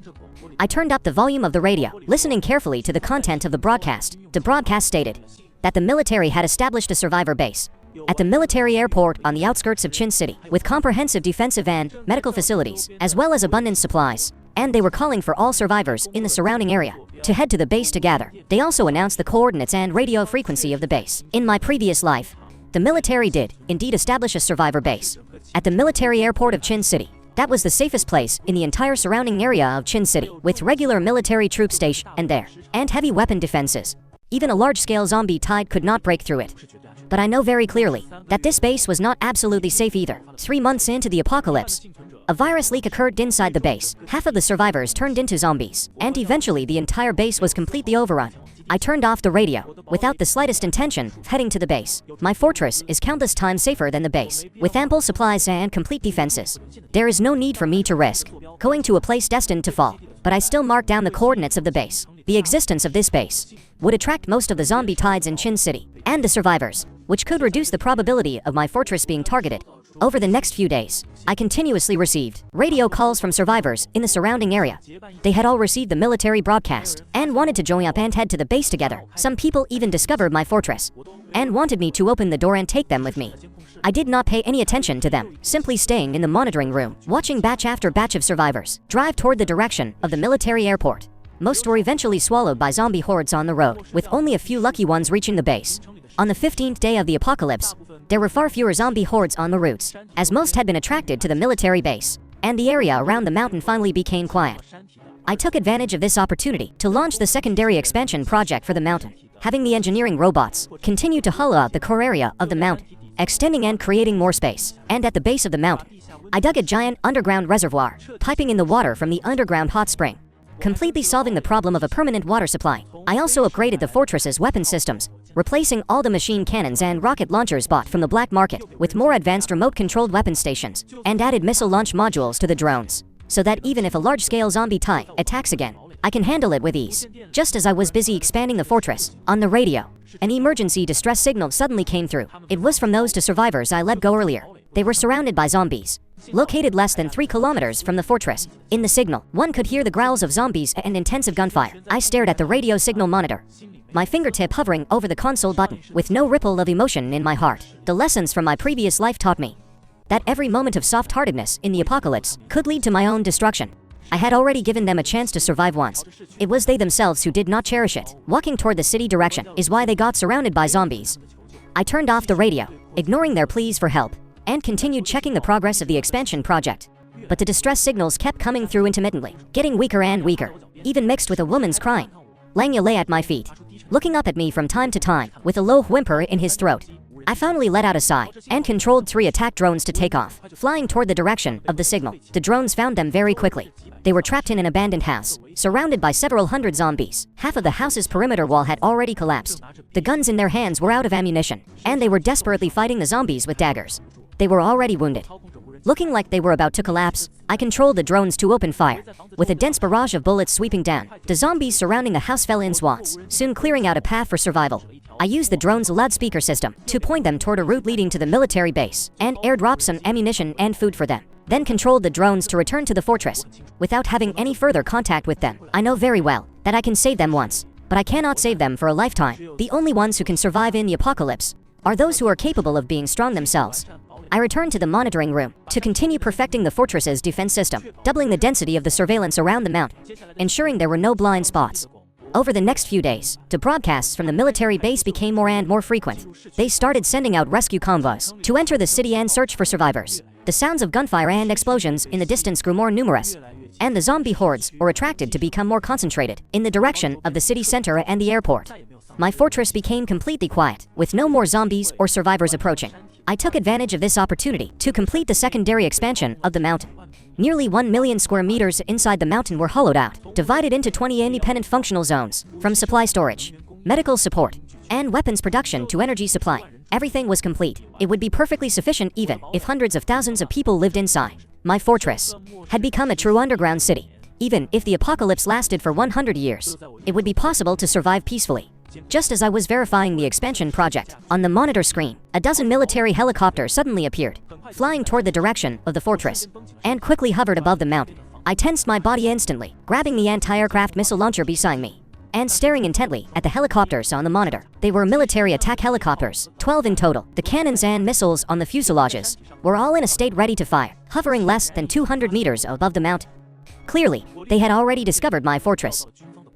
I turned up the volume of the radio, listening carefully to the content of the broadcast. The broadcast stated that the military had established a survivor base at the military airport on the outskirts of Chin City, with comprehensive defensive and medical facilities, as well as abundant supplies. And they were calling for all survivors in the surrounding area to head to the base to gather. They also announced the coordinates and radio frequency of the base. In my previous life, the military did indeed establish a survivor base at the military airport of Chin City. That was the safest place in the entire surrounding area of Chin City, with regular military troops stationed there, and heavy weapon defenses. Even a large-scale zombie tide could not break through it. But I know very clearly that this base was not absolutely safe either. 3 months into the apocalypse, a virus leak occurred inside the base. Half of the survivors turned into zombies, and eventually the entire base was completely overrun. I turned off the radio, without the slightest intention of heading to the base. My fortress is countless times safer than the base, with ample supplies and complete defenses. There is no need for me to risk going to a place destined to fall. But I still marked down the coordinates of the base. The existence of this base would attract most of the zombie tides in Chin City, and the survivors, which could reduce the probability of my fortress being targeted. Over the next few days, I continuously received radio calls from survivors in the surrounding area. They had all received the military broadcast and wanted to join up and head to the base together. Some people even discovered my fortress and wanted me to open the door and take them with me. I did not pay any attention to them, simply staying in the monitoring room, watching batch after batch of survivors drive toward the direction of the military airport. Most were eventually swallowed by zombie hordes on the road, with only a few lucky ones reaching the base. On the 15th day of the apocalypse, there were far fewer zombie hordes on the routes, as most had been attracted to the military base, and the area around the mountain finally became quiet. I took advantage of this opportunity to launch the secondary expansion project for the mountain, having the engineering robots continue to hollow out the core area of the mountain, extending and creating more space. And at the base of the mountain, I dug a giant underground reservoir, piping in the water from the underground hot spring, completely solving the problem of a permanent water supply. I also upgraded the fortress's weapon systems, replacing all the machine cannons and rocket launchers bought from the black market with more advanced remote-controlled weapon stations, and added missile launch modules to the drones, so that even if a large-scale zombie tide attacks again, I can handle it with ease. Just as I was busy expanding the fortress, on the radio, an emergency distress signal suddenly came through. It was from those 2 survivors I let go earlier. They were surrounded by zombies, located less than 3 kilometers from the fortress. In the signal, one could hear the growls of zombies and intensive gunfire. I stared at the radio signal monitor, my fingertip hovering over the console button, with no ripple of emotion in my heart. The lessons from my previous life taught me that every moment of soft-heartedness in the apocalypse could lead to my own destruction. I had already given them a chance to survive once. It was they themselves who did not cherish it. Walking toward the city direction is why they got surrounded by zombies. I turned off the radio, ignoring their pleas for help, and continued checking the progress of the expansion project. But the distress signals kept coming through intermittently, getting weaker and weaker, even mixed with a woman's crying. Langya lay at my feet, looking up at me from time to time, with a low whimper in his throat. I finally let out a sigh, and controlled 3 attack drones to take off, flying toward the direction of the signal. The drones found them very quickly. They were trapped in an abandoned house, surrounded by several hundred zombies. Half of the house's perimeter wall had already collapsed. The guns in their hands were out of ammunition, and they were desperately fighting the zombies with daggers. They were already wounded. Looking like they were about to collapse, I controlled the drones to open fire. With a dense barrage of bullets sweeping down, the zombies surrounding the house fell in swaths, soon clearing out a path for survival. I used the drone's loudspeaker system to point them toward a route leading to the military base, and airdropped some ammunition and food for them. Then controlled the drones to return to the fortress. Without having any further contact with them, I know very well that I can save them once, but I cannot save them for a lifetime. The only ones who can survive in the apocalypse are those who are capable of being strong themselves. I returned to the monitoring room to continue perfecting the fortress's defense system, doubling the density of the surveillance around the mountain, ensuring there were no blind spots. Over the next few days, the broadcasts from the military base became more and more frequent. They started sending out rescue convoys to enter the city and search for survivors. The sounds of gunfire and explosions in the distance grew more numerous, and the zombie hordes were attracted to become more concentrated in the direction of the city center and the airport. My fortress became completely quiet, with no more zombies or survivors approaching. I took advantage of this opportunity to complete the secondary expansion of the mountain. Nearly 1 million square meters inside the mountain were hollowed out, divided into 20 independent functional zones, from supply storage, medical support, and weapons production to energy supply. Everything was complete. It would be perfectly sufficient even if hundreds of thousands of people lived inside. My fortress had become a true underground city. Even if the apocalypse lasted for 100 years, it would be possible to survive peacefully. Just as I was verifying the expansion project, on the monitor screen, a dozen military helicopters suddenly appeared, flying toward the direction of the fortress, and quickly hovered above the mountain. I tensed my body instantly, grabbing the anti-aircraft missile launcher beside me, and staring intently at the helicopters on the monitor. They were military attack helicopters, 12 in total. The cannons and missiles on the fuselages were all in a state ready to fire, hovering less than 200 meters above the mountain. Clearly, they had already discovered my fortress.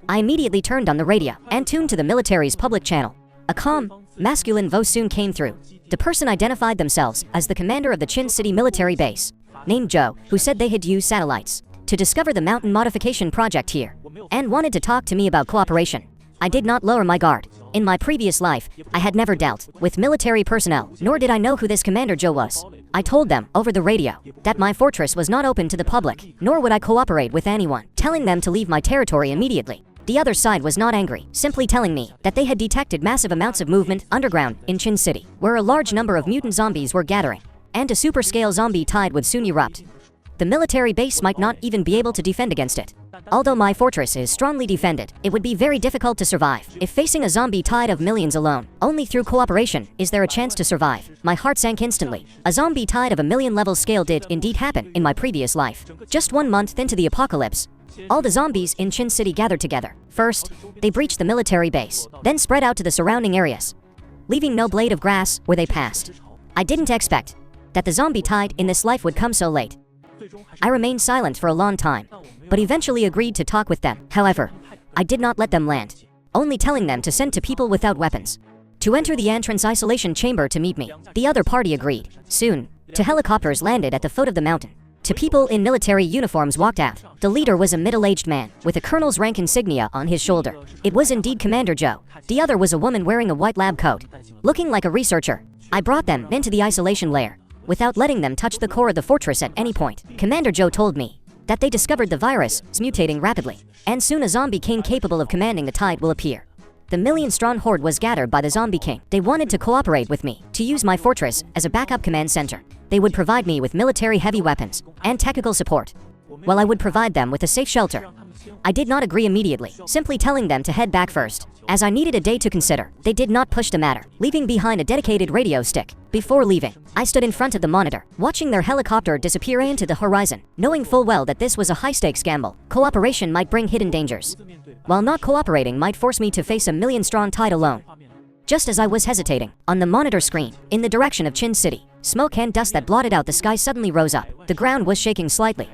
I immediately turned on the radio and tuned to the military's public channel. A calm, masculine voice soon came through. The person identified themselves as the commander of the Chin City military base, named Joe, who said they had used satellites to discover the mountain modification project here, and wanted to talk to me about cooperation. I did not lower my guard. In my previous life, I had never dealt with military personnel, nor did I know who this Commander Joe was. I told them, over the radio, that my fortress was not open to the public, nor would I cooperate with anyone, telling them to leave my territory immediately. The other side was not angry, simply telling me that they had detected massive amounts of movement underground in Chin City, where a large number of mutant zombies were gathering, and a super-scale zombie tide would soon erupt. The military base might not even be able to defend against it. Although my fortress is strongly defended, it would be very difficult to survive if facing a zombie tide of millions alone. Only through cooperation is there a chance to survive. My heart sank instantly. A zombie tide of a million-level scale did indeed happen in my previous life. Just 1 month into the apocalypse, all the zombies in Chin City gathered together. First, they breached the military base, then spread out to the surrounding areas, leaving no blade of grass where they passed. I didn't expect that the zombie tide in this life would come so late. I remained silent for a long time, but eventually agreed to talk with them. However, I did not let them land, only telling them to send to people without weapons to enter the entrance isolation chamber to meet me. The other party agreed. Soon, 2 helicopters landed at the foot of the mountain. 2 people in military uniforms walked out. The leader was a middle-aged man with a colonel's rank insignia on his shoulder. It was indeed Commander Joe. The other was a woman wearing a white lab coat, looking like a researcher. I brought them into the isolation layer, without letting them touch the core of the fortress at any point. Commander Joe told me that they discovered the virus is mutating rapidly, and soon a zombie king capable of commanding the tide will appear. The million-strong horde was gathered by the zombie king. They wanted to cooperate with me to use my fortress as a backup command center. They would provide me with military heavy weapons and technical support, while I would provide them with a safe shelter. I did not agree immediately, simply telling them to head back first, as I needed a day to consider. They did not push the matter, leaving behind a dedicated radio stick. Before leaving, I stood in front of the monitor, watching their helicopter disappear into the horizon, knowing full well that this was a high-stakes gamble. Cooperation might bring hidden dangers, while not cooperating might force me to face a million-strong tide alone. Just as I was hesitating, on the monitor screen, in the direction of Chin City, smoke and dust that blotted out the sky suddenly rose up. The ground was shaking slightly,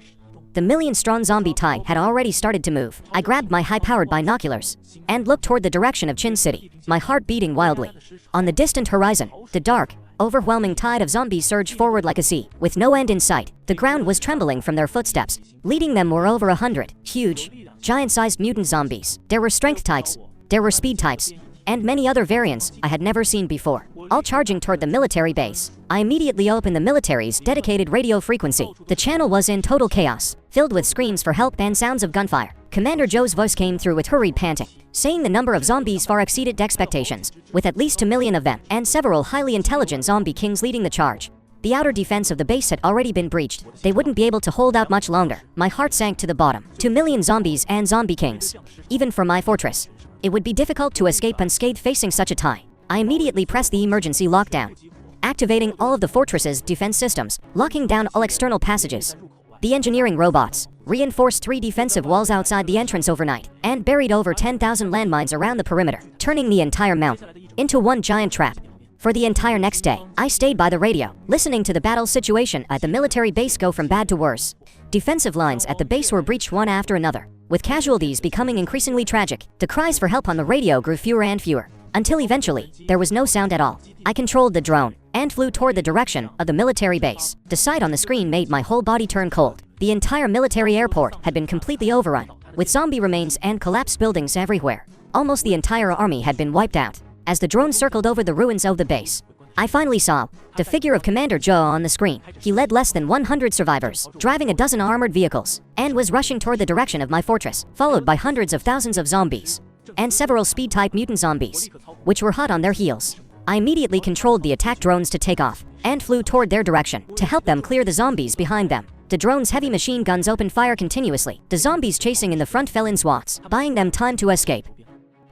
The million-strong zombie tide had already started to move. I grabbed my high-powered binoculars and looked toward the direction of Chin City, my heart beating wildly. On the distant horizon, the dark, overwhelming tide of zombies surged forward like a sea, with no end in sight. The ground was trembling from their footsteps. Leading them were over 100 huge, giant-sized mutant zombies. There were strength types, there were speed types, and many other variants I had never seen before, all charging toward the military base. I immediately opened the military's dedicated radio frequency. The channel was in total chaos, filled with screams for help and sounds of gunfire. Commander Joe's voice came through with hurried panting, saying the number of zombies far exceeded expectations, with at least 2 million of them, and several highly intelligent zombie kings leading the charge. The outer defense of the base had already been breached. They wouldn't be able to hold out much longer. My heart sank to the bottom. 2 million zombies and zombie kings. Even from my fortress, it would be difficult to escape unscathed facing such a tie. I immediately pressed the emergency lockdown, activating all of the fortress's defense systems, locking down all external passages. The engineering robots reinforced 3 defensive walls outside the entrance overnight, and buried over 10,000 landmines around the perimeter, turning the entire mountain into one giant trap. For the entire next day, I stayed by the radio, listening to the battle situation at the military base go from bad to worse. Defensive lines at the base were breached one after another, with casualties becoming increasingly tragic. The cries for help on the radio grew fewer and fewer, until eventually, there was no sound at all. I controlled the drone and flew toward the direction of the military base. The sight on the screen made my whole body turn cold. The entire military airport had been completely overrun, with zombie remains and collapsed buildings everywhere. Almost the entire army had been wiped out. As the drone circled over the ruins of the base, I finally saw the figure of Commander Joe on the screen. He led less than 100 survivors, driving a dozen armored vehicles, and was rushing toward the direction of my fortress, followed by hundreds of thousands of zombies, and several speed-type mutant zombies, which were hot on their heels. I immediately controlled the attack drones to take off, and flew toward their direction, to help them clear the zombies behind them. The drone's heavy machine guns opened fire continuously. The zombies chasing in the front fell in swaths, buying them time to escape.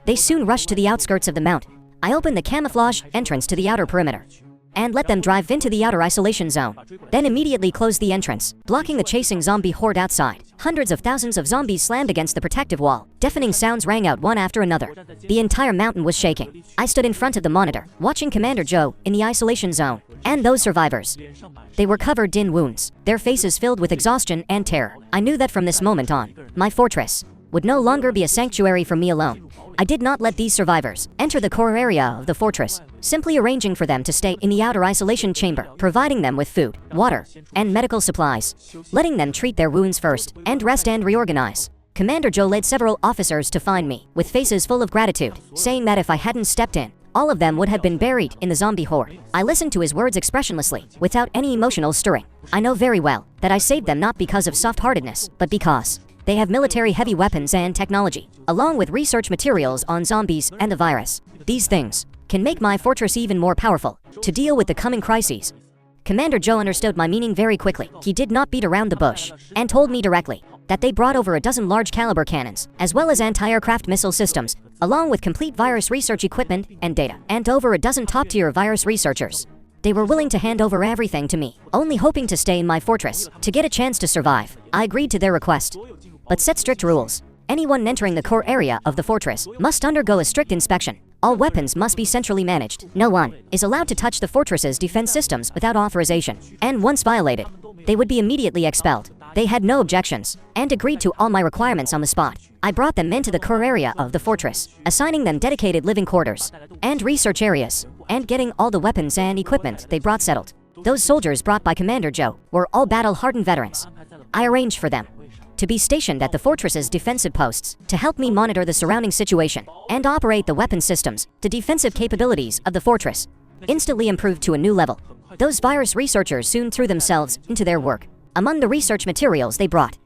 They soon rushed to the outskirts of the mount. I opened the camouflage entrance to the outer perimeter, and let them drive into the outer isolation zone, then immediately closed the entrance, blocking the chasing zombie horde outside. Hundreds of thousands of zombies slammed against the protective wall. Deafening sounds rang out one after another. The entire mountain was shaking. I stood in front of the monitor, watching Commander Joe in the isolation zone, and those survivors. They were covered in wounds, their faces filled with exhaustion and terror. I knew that from this moment on, my fortress would no longer be a sanctuary for me alone. I did not let these survivors enter the core area of the fortress, simply arranging for them to stay in the outer isolation chamber, providing them with food, water, and medical supplies, letting them treat their wounds first, and rest and reorganize. Commander Joe led several officers to find me, with faces full of gratitude, saying that if I hadn't stepped in, all of them would have been buried in the zombie horde. I listened to his words expressionlessly, without any emotional stirring. I know very well that I saved them not because of soft-heartedness, but because they have military heavy weapons and technology, along with research materials on zombies and the virus. These things can make my fortress even more powerful to deal with the coming crises. Commander Joe understood my meaning very quickly. He did not beat around the bush, and told me directly that they brought over a dozen large caliber cannons, as well as anti-aircraft missile systems, along with complete virus research equipment and data, and over a dozen top-tier virus researchers. They were willing to hand over everything to me, only hoping to stay in my fortress to get a chance to survive. I agreed to their request, but set strict rules. Anyone entering the core area of the fortress must undergo a strict inspection. All weapons must be centrally managed. No one is allowed to touch the fortress's defense systems without authorization, and once violated, they would be immediately expelled. They had no objections, and agreed to all my requirements on the spot. I brought them into the core area of the fortress, assigning them dedicated living quarters and research areas, and getting all the weapons and equipment they brought settled. Those soldiers brought by Commander Joe were all battle-hardened veterans. I arranged for them to be stationed at the fortress's defensive posts to help me monitor the surrounding situation and operate the weapon systems. The defensive capabilities of the fortress instantly improved to a new level. Those virus researchers soon threw themselves into their work. Among the research materials they brought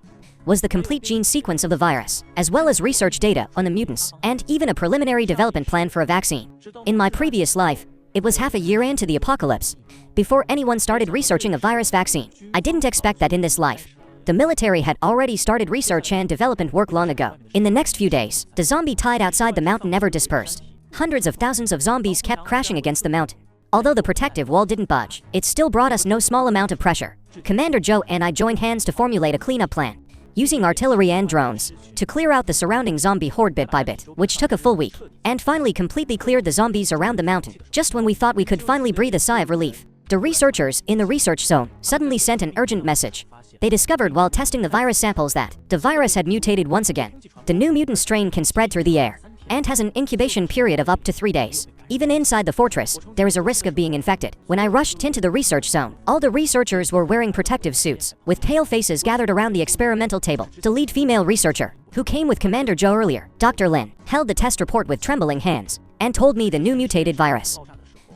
was the complete gene sequence of the virus, as well as research data on the mutants, and even a preliminary development plan for a vaccine. In my previous life, it was half a year into the apocalypse before anyone started researching a virus vaccine. I didn't expect that in this life. The military had already started research and development work long ago. In the next few days, the zombie tide outside the mountain never dispersed. Hundreds of thousands of zombies kept crashing against the mountain. Although the protective wall didn't budge, it still brought us no small amount of pressure. Commander Joe and I joined hands to formulate a cleanup plan, using artillery and drones to clear out the surrounding zombie horde bit by bit, which took a full week, and finally completely cleared the zombies around the mountain. Just when we thought we could finally breathe a sigh of relief, The researchers in the research zone suddenly sent an urgent message. They discovered while testing the virus samples that the virus had mutated once again. The new mutant strain can spread through the air and has an incubation period of up to 3 days. Even inside the fortress, there is a risk of being infected. When I rushed into the research zone, all the researchers were wearing protective suits, with pale faces gathered around the experimental table. The lead female researcher, who came with Commander Joe earlier, Dr. Lin, held the test report with trembling hands and told me the new mutated virus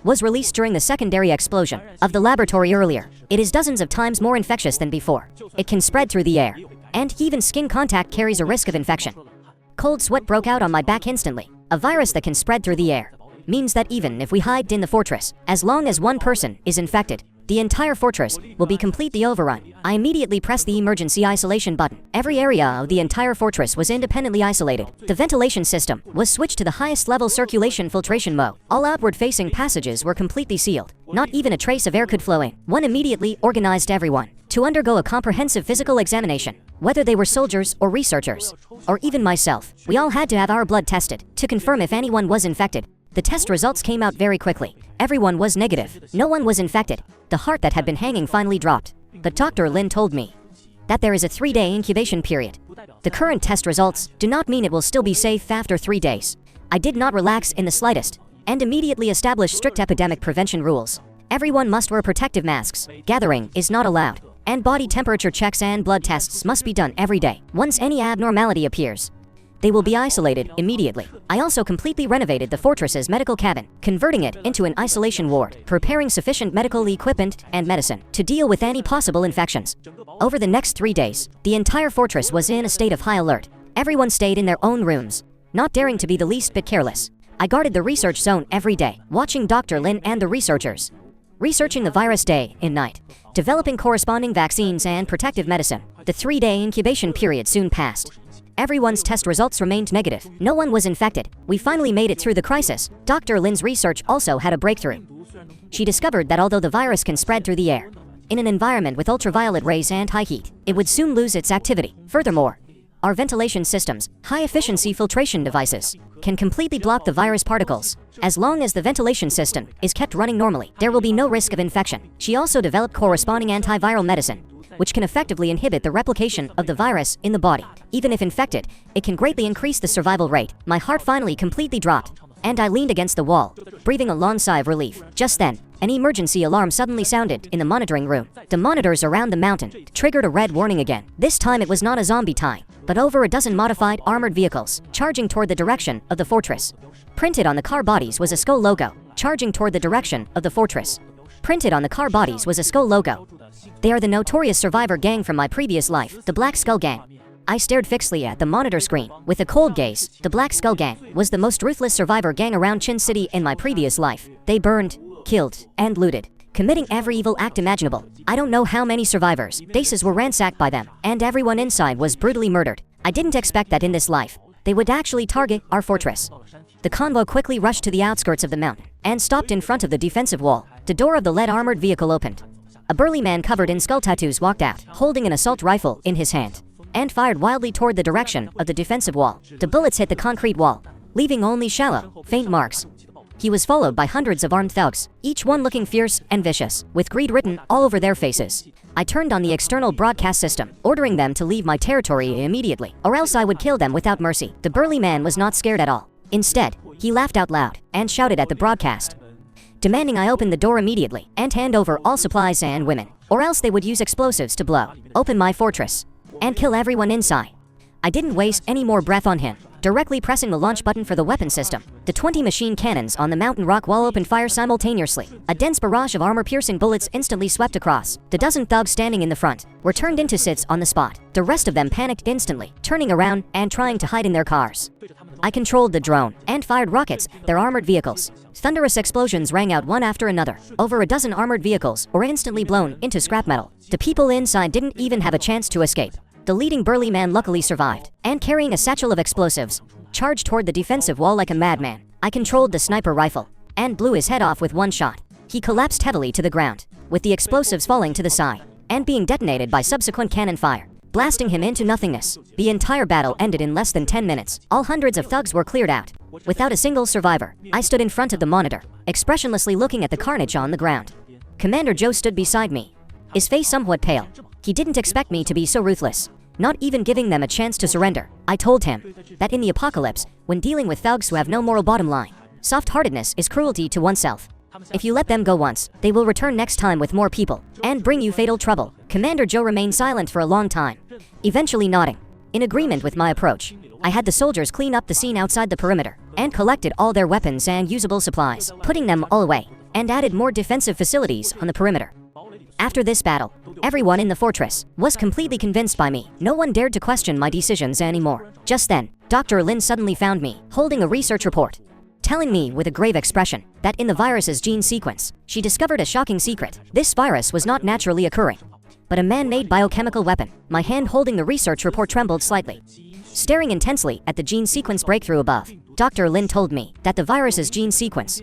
was released during the secondary explosion of the laboratory earlier. It is dozens of times more infectious than before. It can spread through the air, and even skin contact carries a risk of infection. Cold sweat broke out on my back instantly. A virus that can spread through the air means that even if we hide in the fortress, as long as one person is infected, the entire fortress will be completely overrun. I immediately pressed the emergency isolation button. Every area of the entire fortress was independently isolated. The ventilation system was switched to the highest level circulation filtration mode. All outward-facing passages were completely sealed. Not even a trace of air could flow in. One immediately organized everyone to undergo a comprehensive physical examination. Whether they were soldiers or researchers, or even myself, we all had to have our blood tested to confirm if anyone was infected. The test results came out very quickly. Everyone was negative. No one was infected. The heart that had been hanging finally dropped. But Dr. Lin told me that there is a 3-day incubation period. The current test results do not mean it will still be safe after 3 days. I did not relax in the slightest, and immediately established strict epidemic prevention rules. Everyone must wear protective masks. Gathering is not allowed. And body temperature checks and blood tests must be done every day. Once any abnormality appears, they will be isolated immediately. I also completely renovated the fortress's medical cabin, converting it into an isolation ward, preparing sufficient medical equipment and medicine to deal with any possible infections. Over the next 3 days, the entire fortress was in a state of high alert. Everyone stayed in their own rooms, not daring to be the least bit careless. I guarded the research zone every day, watching Dr. Lin and the researchers researching the virus day and night, developing corresponding vaccines and protective medicine. The 3-day incubation period soon passed. Everyone's test results remained negative. No one was infected. We finally made it through the crisis. Dr. Lin's research also had a breakthrough. She discovered that although the virus can spread through the air, in an environment with ultraviolet rays and high heat, it would soon lose its activity. Furthermore, our ventilation systems, high-efficiency filtration devices, can completely block the virus particles. As long as the ventilation system is kept running normally, there will be no risk of infection. She also developed corresponding antiviral medicine, which can effectively inhibit the replication of the virus in the body. Even if infected, it can greatly increase the survival rate. My heart finally completely dropped, and I leaned against the wall, breathing a long sigh of relief. Just then, an emergency alarm suddenly sounded in the monitoring room. The monitors around the mountain triggered a red warning again. This time it was not a zombie time, but over a dozen modified armored vehicles charging toward the direction of the fortress. Printed on the car bodies was a skull logo, charging toward the direction of the fortress. Printed on the car bodies was a skull logo. They are the notorious survivor gang from my previous life, the Black Skull Gang. I stared fixedly at the monitor screen with a cold gaze. The Black Skull Gang was the most ruthless survivor gang around Chin City in my previous life. They burned, killed, and looted, committing every evil act imaginable. I don't know how many survivors' bases were ransacked by them, and everyone inside was brutally murdered. I didn't expect that in this life they would actually target our fortress. The convoy quickly rushed to the outskirts of the mountain and stopped in front of the defensive wall. The door of the lead armored vehicle opened. A burly man covered in skull tattoos walked out, holding an assault rifle in his hand, and fired wildly toward the direction of the defensive wall. The bullets hit the concrete wall, leaving only shallow, faint marks. He was followed by hundreds of armed thugs, each one looking fierce and vicious, with greed written all over their faces. I turned on the external broadcast system, ordering them to leave my territory immediately, or else I would kill them without mercy. The burly man was not scared at all. Instead, he laughed out loud and shouted at the broadcast, demanding I open the door immediately and hand over all supplies and women, or else they would use explosives to blow open my fortress and kill everyone inside. I didn't waste any more breath on him, directly pressing the launch button for the weapon system. The 20 machine cannons on the mountain rock wall opened fire simultaneously. A dense barrage of armor-piercing bullets instantly swept across. The dozen thugs standing in the front were turned into Siths on the spot. The rest of them panicked instantly, turning around and trying to hide in their cars. I controlled the drone and fired rockets, their armored vehicles. Thunderous explosions rang out one after another. Over a dozen armored vehicles were instantly blown into scrap metal. The people inside didn't even have a chance to escape. The leading burly man luckily survived, and carrying a satchel of explosives, charged toward the defensive wall like a madman. I controlled the sniper rifle and blew his head off with one shot. He collapsed heavily to the ground, with the explosives falling to the side and being detonated by subsequent cannon fire, blasting him into nothingness. The entire battle ended in less than 10 minutes. All hundreds of thugs were cleared out, without a single survivor. I stood in front of the monitor, expressionlessly looking at the carnage on the ground. Commander Joe stood beside me, his face somewhat pale. He didn't expect me to be so ruthless, not even giving them a chance to surrender. I told him that in the apocalypse, when dealing with thugs who have no moral bottom line, soft-heartedness is cruelty to oneself. If you let them go once, they will return next time with more people and bring you fatal trouble. Commander Joe remained silent for a long time, eventually nodding in agreement with my approach. I had the soldiers clean up the scene outside the perimeter and collected all their weapons and usable supplies, putting them all away, and added more defensive facilities on the perimeter. After this battle, everyone in the fortress was completely convinced by me. No one dared to question my decisions anymore. Just then, Dr. Lin suddenly found me holding a research report, telling me with a grave expression that in the virus's gene sequence, she discovered a shocking secret. This virus was not naturally occurring, but a man-made biochemical weapon. My hand holding the research report trembled slightly. Staring intensely at the gene sequence breakthrough above, Dr. Lin told me that the virus's gene sequence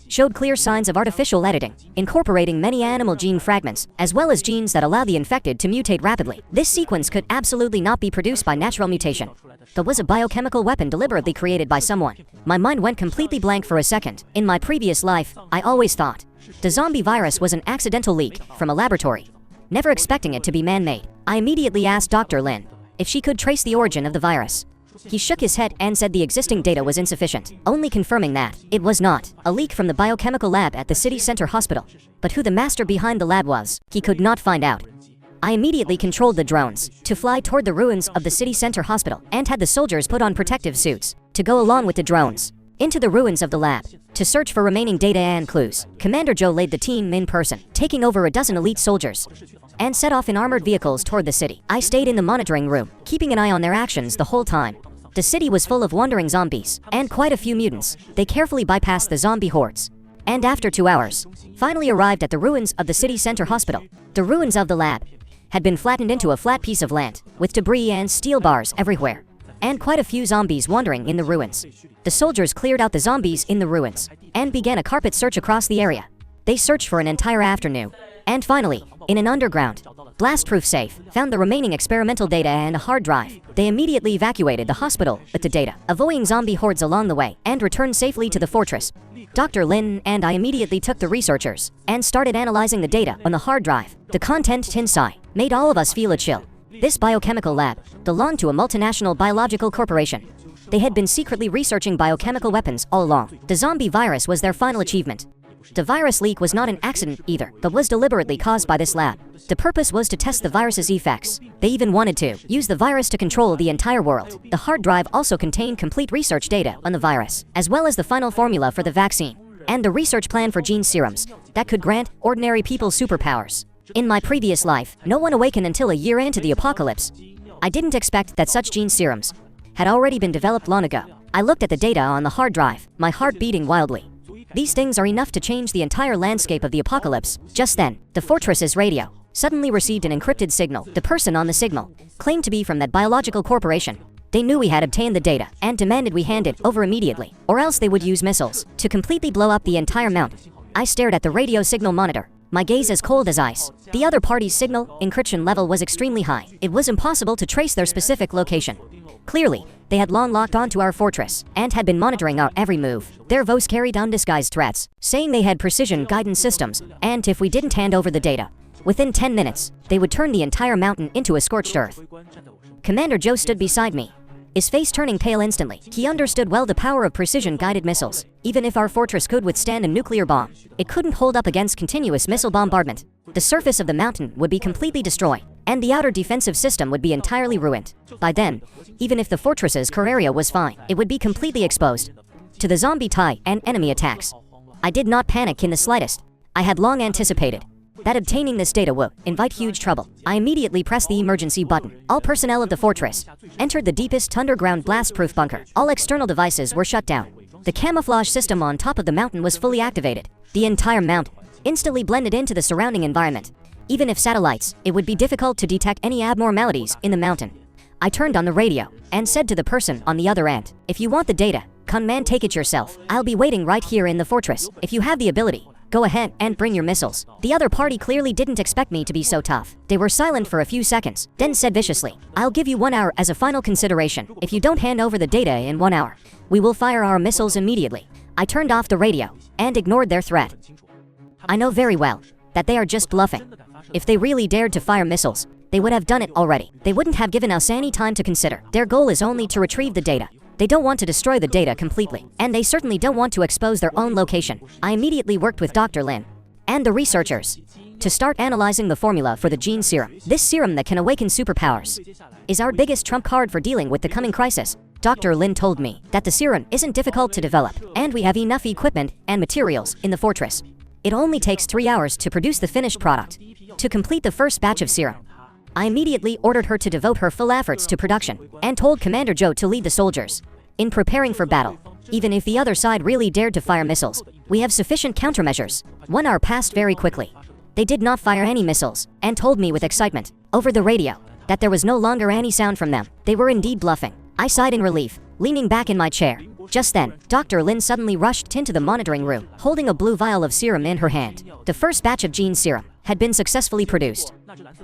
showed clear signs of artificial editing, incorporating many animal gene fragments, as well as genes that allow the infected to mutate rapidly. This sequence could absolutely not be produced by natural mutation, but was a biochemical weapon deliberately created by someone. My mind went completely blank for a second. In my previous life, I always thought the zombie virus was an accidental leak from a laboratory, never expecting it to be man-made. I immediately asked Dr. Lin if she could trace the origin of the virus. He shook his head and said the existing data was insufficient, only confirming that it was not a leak from the biochemical lab at the city center hospital. But who the master behind the lab was, he could not find out. I immediately controlled the drones to fly toward the ruins of the city center hospital and had the soldiers put on protective suits to go along with the drones into the ruins of the lab to search for remaining data and clues. Commander Joe led the team in person, taking over a dozen elite soldiers, and set off in armored vehicles toward the city. I stayed in the monitoring room, keeping an eye on their actions the whole time. The city was full of wandering zombies, and quite a few mutants. They carefully bypassed the zombie hordes, and after 2 hours, finally arrived at the ruins of the city center hospital. The ruins of the lab had been flattened into a flat piece of land, with debris and steel bars everywhere, and quite a few zombies wandering in the ruins. The soldiers cleared out the zombies in the ruins, and began a carpet search across the area. They searched for an entire afternoon, and finally, in an underground, blast-proof safe, found the remaining experimental data and a hard drive. They immediately evacuated the hospital with the data, avoiding zombie hordes along the way, and returned safely to the fortress. Dr. Lin and I immediately took the researchers and started analyzing the data on the hard drive. The content inside made all of us feel a chill. This biochemical lab belonged to a multinational biological corporation. They had been secretly researching biochemical weapons all along. The zombie virus was their final achievement. The virus leak was not an accident either, but was deliberately caused by this lab. The purpose was to test the virus's effects. They even wanted to use the virus to control the entire world. The hard drive also contained complete research data on the virus, as well as the final formula for the vaccine, and the research plan for gene serums that could grant ordinary people superpowers. In my previous life, no one awakened until a year into the apocalypse. I didn't expect that such gene serums had already been developed long ago. I looked at the data on the hard drive, my heart beating wildly. These things are enough to change the entire landscape of the apocalypse. Just then, the fortress's radio suddenly received an encrypted signal. The person on the signal claimed to be from that biological corporation. They knew we had obtained the data and demanded we hand it over immediately, or else they would use missiles to completely blow up the entire mountain. I stared at the radio signal monitor, my gaze as cold as ice. The other party's signal encryption level was extremely high. It was impossible to trace their specific location. Clearly, they had long locked onto our fortress and had been monitoring our every move. Their voice carried undisguised threats, saying they had precision guidance systems, and if we didn't hand over the data, within 10 minutes, they would turn the entire mountain into a scorched earth. Commander Joe stood beside me, his face turning pale instantly. He understood well the power of precision-guided missiles. Even if our fortress could withstand a nuclear bomb, it couldn't hold up against continuous missile bombardment. The surface of the mountain would be completely destroyed, and the outer defensive system would be entirely ruined. By then, even if the fortress's core area was fine, it would be completely exposed to the zombie tide and enemy attacks. I did not panic in the slightest. I had long anticipated that obtaining this data would invite huge trouble. I immediately pressed the emergency button. All personnel of the fortress entered the deepest underground blast-proof bunker. All external devices were shut down. The camouflage system on top of the mountain was fully activated. The entire mountain instantly blended into the surrounding environment. Even if satellites, it would be difficult to detect any abnormalities in the mountain. I turned on the radio and said to the person on the other end, "If you want the data, come man, take it yourself. I'll be waiting right here in the fortress. If you have the ability, go ahead and bring your missiles." The other party clearly didn't expect me to be so tough. They were silent for a few seconds, then said viciously, "I'll give you 1 hour as a final consideration. If you don't hand over the data in 1 hour, we will fire our missiles immediately." I turned off the radio and ignored their threat. I know very well that they are just bluffing. If they really dared to fire missiles, they would have done it already. They wouldn't have given us any time to consider. Their goal is only to retrieve the data. They don't want to destroy the data completely, and they certainly don't want to expose their own location. I immediately worked with Dr. Lin and the researchers to start analyzing the formula for the gene serum. This serum that can awaken superpowers is our biggest trump card for dealing with the coming crisis. Dr. Lin told me that the serum isn't difficult to develop, and we have enough equipment and materials in the fortress. It only takes 3 hours to produce the finished product. To complete the first batch of serum, I immediately ordered her to devote her full efforts to production, and told Commander Zhou to lead the soldiers in preparing for battle. Even if the other side really dared to fire missiles, we have sufficient countermeasures. 1 hour passed very quickly. They did not fire any missiles, and told me with excitement, over the radio, that there was no longer any sound from them. They were indeed bluffing. I sighed in relief, leaning back in my chair. Just then, Dr. Lin suddenly rushed into the monitoring room, holding a blue vial of serum in her hand. The first batch of gene serum had been successfully produced.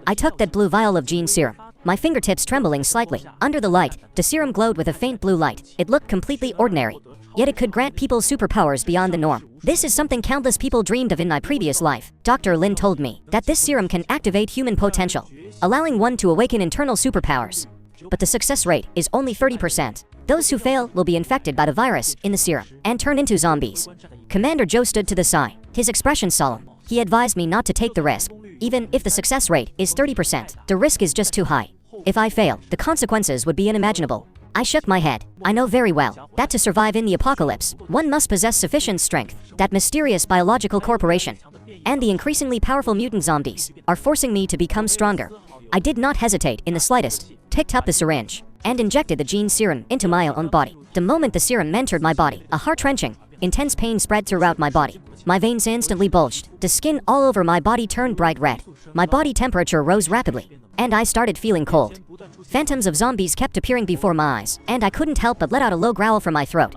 I took that blue vial of gene serum, my fingertips trembling slightly. Under the light, the serum glowed with a faint blue light. It looked completely ordinary, yet it could grant people superpowers beyond the norm. This is something countless people dreamed of in my previous life. Dr. Lin told me that this serum can activate human potential, allowing one to awaken internal superpowers. But the success rate is only 30%. Those who fail will be infected by the virus in the serum and turn into zombies. Commander Zhou stood to the side, his expression solemn. He advised me not to take the risk. Even if the success rate is 30%, the risk is just too high. If I fail, the consequences would be unimaginable. I shook my head. I know very well that to survive in the apocalypse, one must possess sufficient strength. That mysterious biological corporation and the increasingly powerful mutant zombies are forcing me to become stronger. I did not hesitate in the slightest, picked up the syringe, and injected the gene serum into my own body. The moment the serum entered my body, a heart-wrenching, intense pain spread throughout my body. My veins instantly bulged. The skin all over my body turned bright red. My body temperature rose rapidly, and I started feeling cold. Phantoms of zombies kept appearing before my eyes, and I couldn't help but let out a low growl from my throat.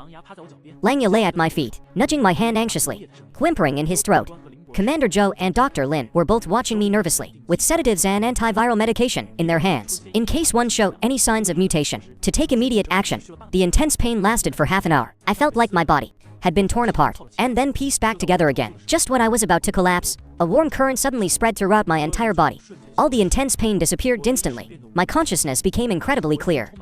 Langya lay at my feet, nudging my hand anxiously, whimpering in his throat. Commander Zhou and Dr. Lin were both watching me nervously, with sedatives and antiviral medication in their hands, in case one showed any signs of mutation, to take immediate action. The intense pain lasted for half an hour. I felt like my body had been torn apart, and then pieced back together again. Just when I was about to collapse, a warm current suddenly spread throughout my entire body. All the intense pain disappeared instantly. My consciousness became incredibly clear.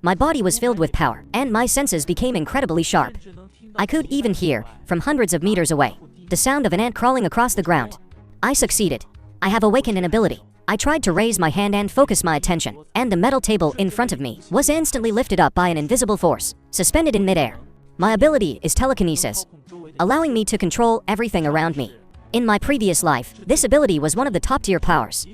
My body was filled with power, and my senses became incredibly sharp. I could even hear, from hundreds of meters away, the sound of an ant crawling across the ground. I succeeded. I have awakened an ability. I tried to raise my hand and focus my attention, and the metal table in front of me was instantly lifted up by an invisible force, suspended in midair. My ability is telekinesis, allowing me to control everything around me. In my previous life, this ability was one of the top-tier powers,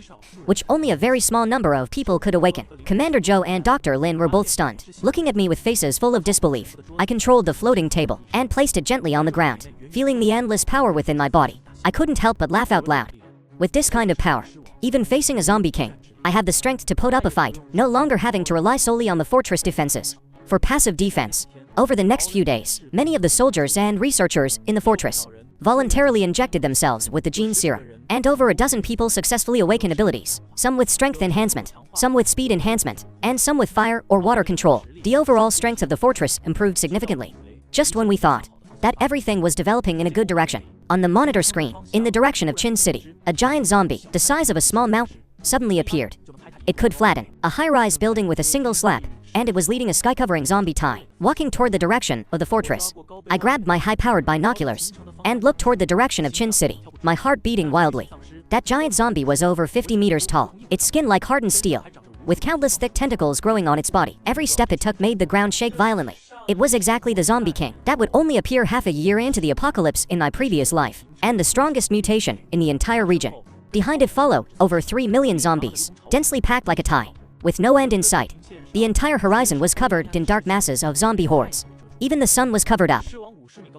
which only a very small number of people could awaken. Commander Zhou and Dr. Lin were both stunned, looking at me with faces full of disbelief. I controlled the floating table and placed it gently on the ground. Feeling the endless power within my body, I couldn't help but laugh out loud. With this kind of power, even facing a zombie king, I have the strength to put up a fight, no longer having to rely solely on the fortress defenses. For passive defense, over the next few days, many of the soldiers and researchers in the fortress voluntarily injected themselves with the gene serum, and over a dozen people successfully awakened abilities, some with strength enhancement, some with speed enhancement, and some with fire or water control. The overall strength of the fortress improved significantly. Just when we thought that everything was developing in a good direction, on the monitor screen, in the direction of Qin City, a giant zombie, the size of a small mountain, suddenly appeared. It could flatten a high-rise building with a single slap, and it was leading a sky-covering zombie tie, walking toward the direction of the fortress. I grabbed my high-powered binoculars and looked toward the direction of Qin City, my heart beating wildly. That giant zombie was over 50 meters tall, its skin like hardened steel, with countless thick tentacles growing on its body. Every step it took made the ground shake violently. It was exactly the zombie king that would only appear half a year into the apocalypse in my previous life, and the strongest mutation in the entire region. Behind it followed over 3 million zombies, densely packed like a tie, with no end in sight. The entire horizon was covered in dark masses of zombie hordes. Even the sun was covered up.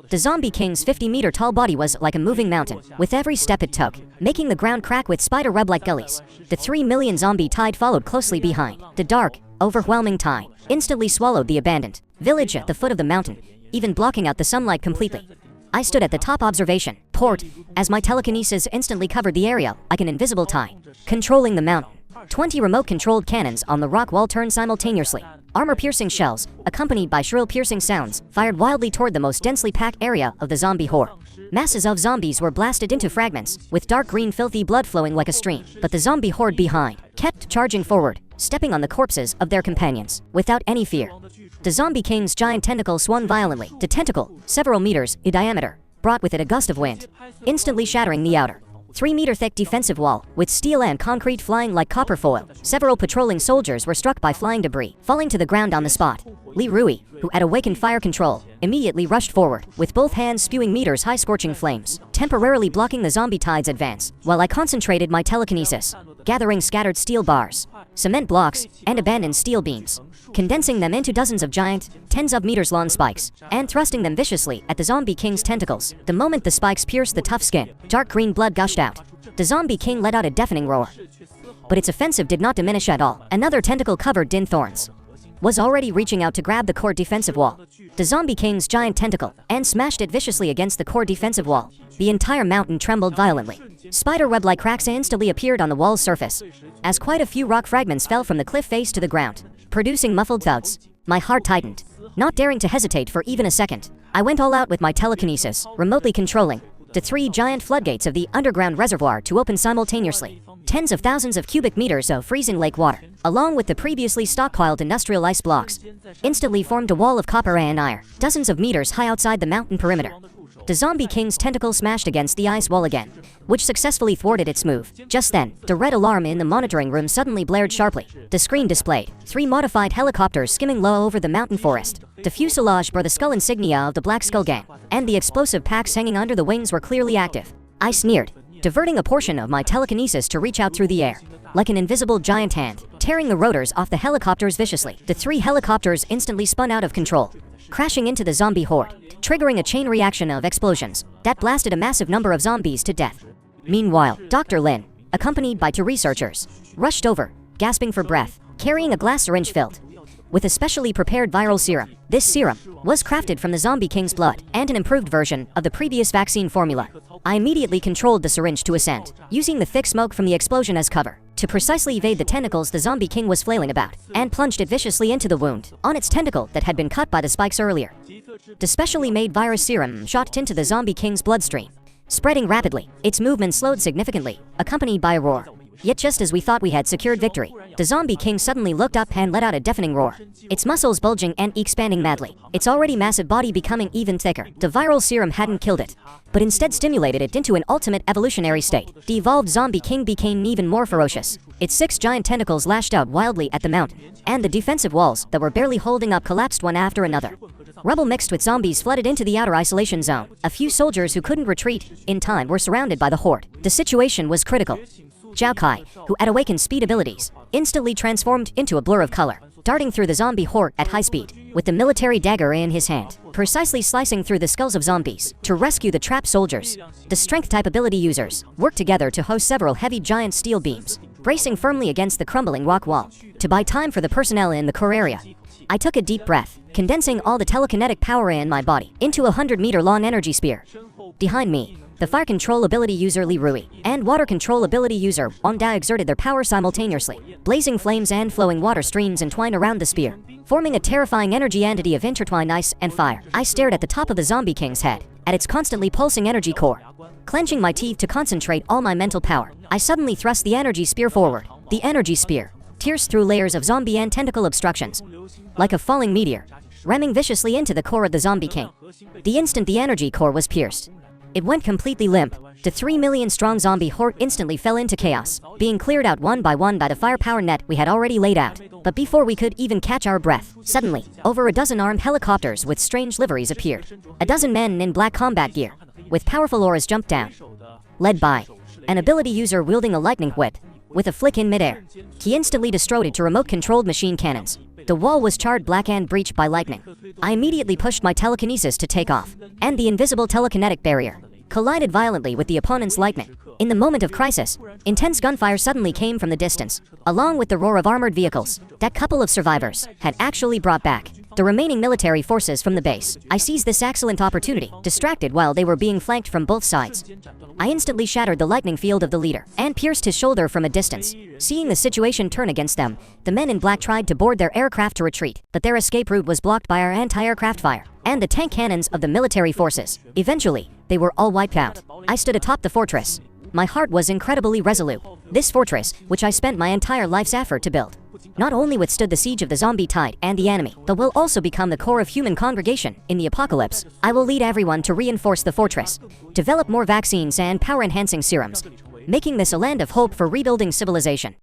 The zombie king's 50-meter tall body was like a moving mountain, with every step it took, making the ground crack with spider web-like gullies. The 3 million zombie tide followed closely behind. The dark, overwhelming tide instantly swallowed the abandoned village at the foot of the mountain, even blocking out the sunlight completely. I stood at the top observation port as my telekinesis instantly covered the area like an invisible tie, controlling the mountain. 20 remote-controlled cannons on the rock wall turned simultaneously, Armor-piercing shells, accompanied by shrill-piercing sounds, fired wildly toward the most densely packed area of the zombie horde. Masses of zombies were blasted into fragments, with dark green filthy blood flowing like a stream. But the zombie horde behind kept charging forward, stepping on the corpses of their companions, without any fear. The Zombie King's giant tentacle swung violently. The tentacle, several meters in diameter, brought with it a gust of wind, instantly shattering the outer 3-meter-thick defensive wall, with steel and concrete flying like copper foil. Several patrolling soldiers were struck by flying debris, falling to the ground on the spot. Li Rui, who had awakened fire control, immediately rushed forward, with both hands spewing meters-high scorching flames, temporarily blocking the zombie tide's advance, while I concentrated my telekinesis, gathering scattered steel bars, cement blocks, and abandoned steel beams, condensing them into dozens of giant, tens of meters long spikes, and thrusting them viciously at the Zombie King's tentacles. The moment the spikes pierced the tough skin, dark green blood gushed out. The Zombie King let out a deafening roar. But its offensive did not diminish at all. Another tentacle-covered Din Thorns was already reaching out to grab the core defensive wall. The Zombie King's giant tentacle, and smashed it viciously against the core defensive wall. The entire mountain trembled violently. Spiderweb-like cracks instantly appeared on the wall's surface, as quite a few rock fragments fell from the cliff face to the ground, producing muffled thuds. My heart tightened. Not daring to hesitate for even a second, I went all out with my telekinesis, remotely controlling the 3 giant floodgates of the underground reservoir to open simultaneously. Tens of thousands of cubic meters of freezing lake water, along with the previously stockpiled industrial ice blocks, instantly formed a wall of copper and iron, dozens of meters high outside the mountain perimeter. The Zombie King's tentacle smashed against the ice wall again, which successfully thwarted its move. Just then, the red alarm in the monitoring room suddenly blared sharply. The screen displayed 3 modified helicopters skimming low over the mountain forest. The fuselage bore the skull insignia of the Black Skull Gang, and the explosive packs hanging under the wings were clearly active. I sneered, diverting a portion of my telekinesis to reach out through the air, like an invisible giant hand, tearing the rotors off the helicopters viciously. The 3 helicopters instantly spun out of control, crashing into the zombie horde, triggering a chain reaction of explosions that blasted a massive number of zombies to death. Meanwhile, Dr. Lin, accompanied by 2 researchers, rushed over, gasping for breath, carrying a glass syringe filled with a specially prepared viral serum. This serum was crafted from the Zombie King's blood, and an improved version of the previous vaccine formula. I immediately controlled the syringe to ascend, using the thick smoke from the explosion as cover, to precisely evade the tentacles the Zombie King was flailing about, and plunged it viciously into the wound on its tentacle that had been cut by the spikes earlier. The specially made virus serum shot into the Zombie King's bloodstream, spreading rapidly. Its movement slowed significantly, accompanied by a roar. Yet just as we thought we had secured victory, the Zombie King suddenly looked up and let out a deafening roar, its muscles bulging and expanding madly, its already massive body becoming even thicker. The viral serum hadn't killed it, but instead stimulated it into an ultimate evolutionary state. The evolved Zombie King became even more ferocious. Its 6 giant tentacles lashed out wildly at the mountain, and the defensive walls that were barely holding up collapsed one after another. Rubble mixed with zombies flooded into the outer isolation zone. A few soldiers who couldn't retreat in time were surrounded by the horde. The situation was critical. Zhao Kai, who had awakened speed abilities, instantly transformed into a blur of color, darting through the zombie horde at high speed, with the military dagger in his hand, precisely slicing through the skulls of zombies to rescue the trapped soldiers. The strength-type ability users worked together to host several heavy giant steel beams, bracing firmly against the crumbling rock wall, to buy time for the personnel in the core area. I took a deep breath, condensing all the telekinetic power in my body into a 100-meter-long energy spear. Behind me, the fire control ability user Li Rui and water control ability user Wang Da exerted their power simultaneously. Blazing flames and flowing water streams entwined around the spear, forming a terrifying energy entity of intertwined ice and fire. I stared at the top of the Zombie King's head, at its constantly pulsing energy core. Clenching my teeth to concentrate all my mental power, I suddenly thrust the energy spear forward. The energy spear pierced through layers of zombie and tentacle obstructions, like a falling meteor, ramming viciously into the core of the Zombie King. The instant the energy core was pierced, it went completely limp. The 3 million-strong zombie horde instantly fell into chaos, being cleared out one by one by the firepower net we had already laid out. But before we could even catch our breath, suddenly, over a dozen armed helicopters with strange liveries appeared. A dozen men in black combat gear, with powerful auras jumped down, led by an ability user wielding a lightning whip. With a flick in midair, he instantly destroyed it to remote-controlled machine cannons. The wall was charred black and breached by lightning. I immediately pushed my telekinesis to take off, and the invisible telekinetic barrier collided violently with the opponent's lightning. In the moment of crisis, intense gunfire suddenly came from the distance, along with the roar of armored vehicles that couple of survivors had actually brought back. the remaining military forces from the base. I seized this excellent opportunity, distracted while they were being flanked from both sides. I instantly shattered the lightning field of the leader and pierced his shoulder from a distance. Seeing the situation turn against them, the men in black tried to board their aircraft to retreat, but their escape route was blocked by our anti-aircraft fire and the tank cannons of the military forces. Eventually, they were all wiped out. I stood atop the fortress. My heart was incredibly resolute. This fortress, which I spent my entire life's effort to build, not only withstood the siege of the zombie tide and the enemy, but will also become the core of human congregation. In the apocalypse, I will lead everyone to reinforce the fortress, develop more vaccines and power-enhancing serums, making this a land of hope for rebuilding civilization.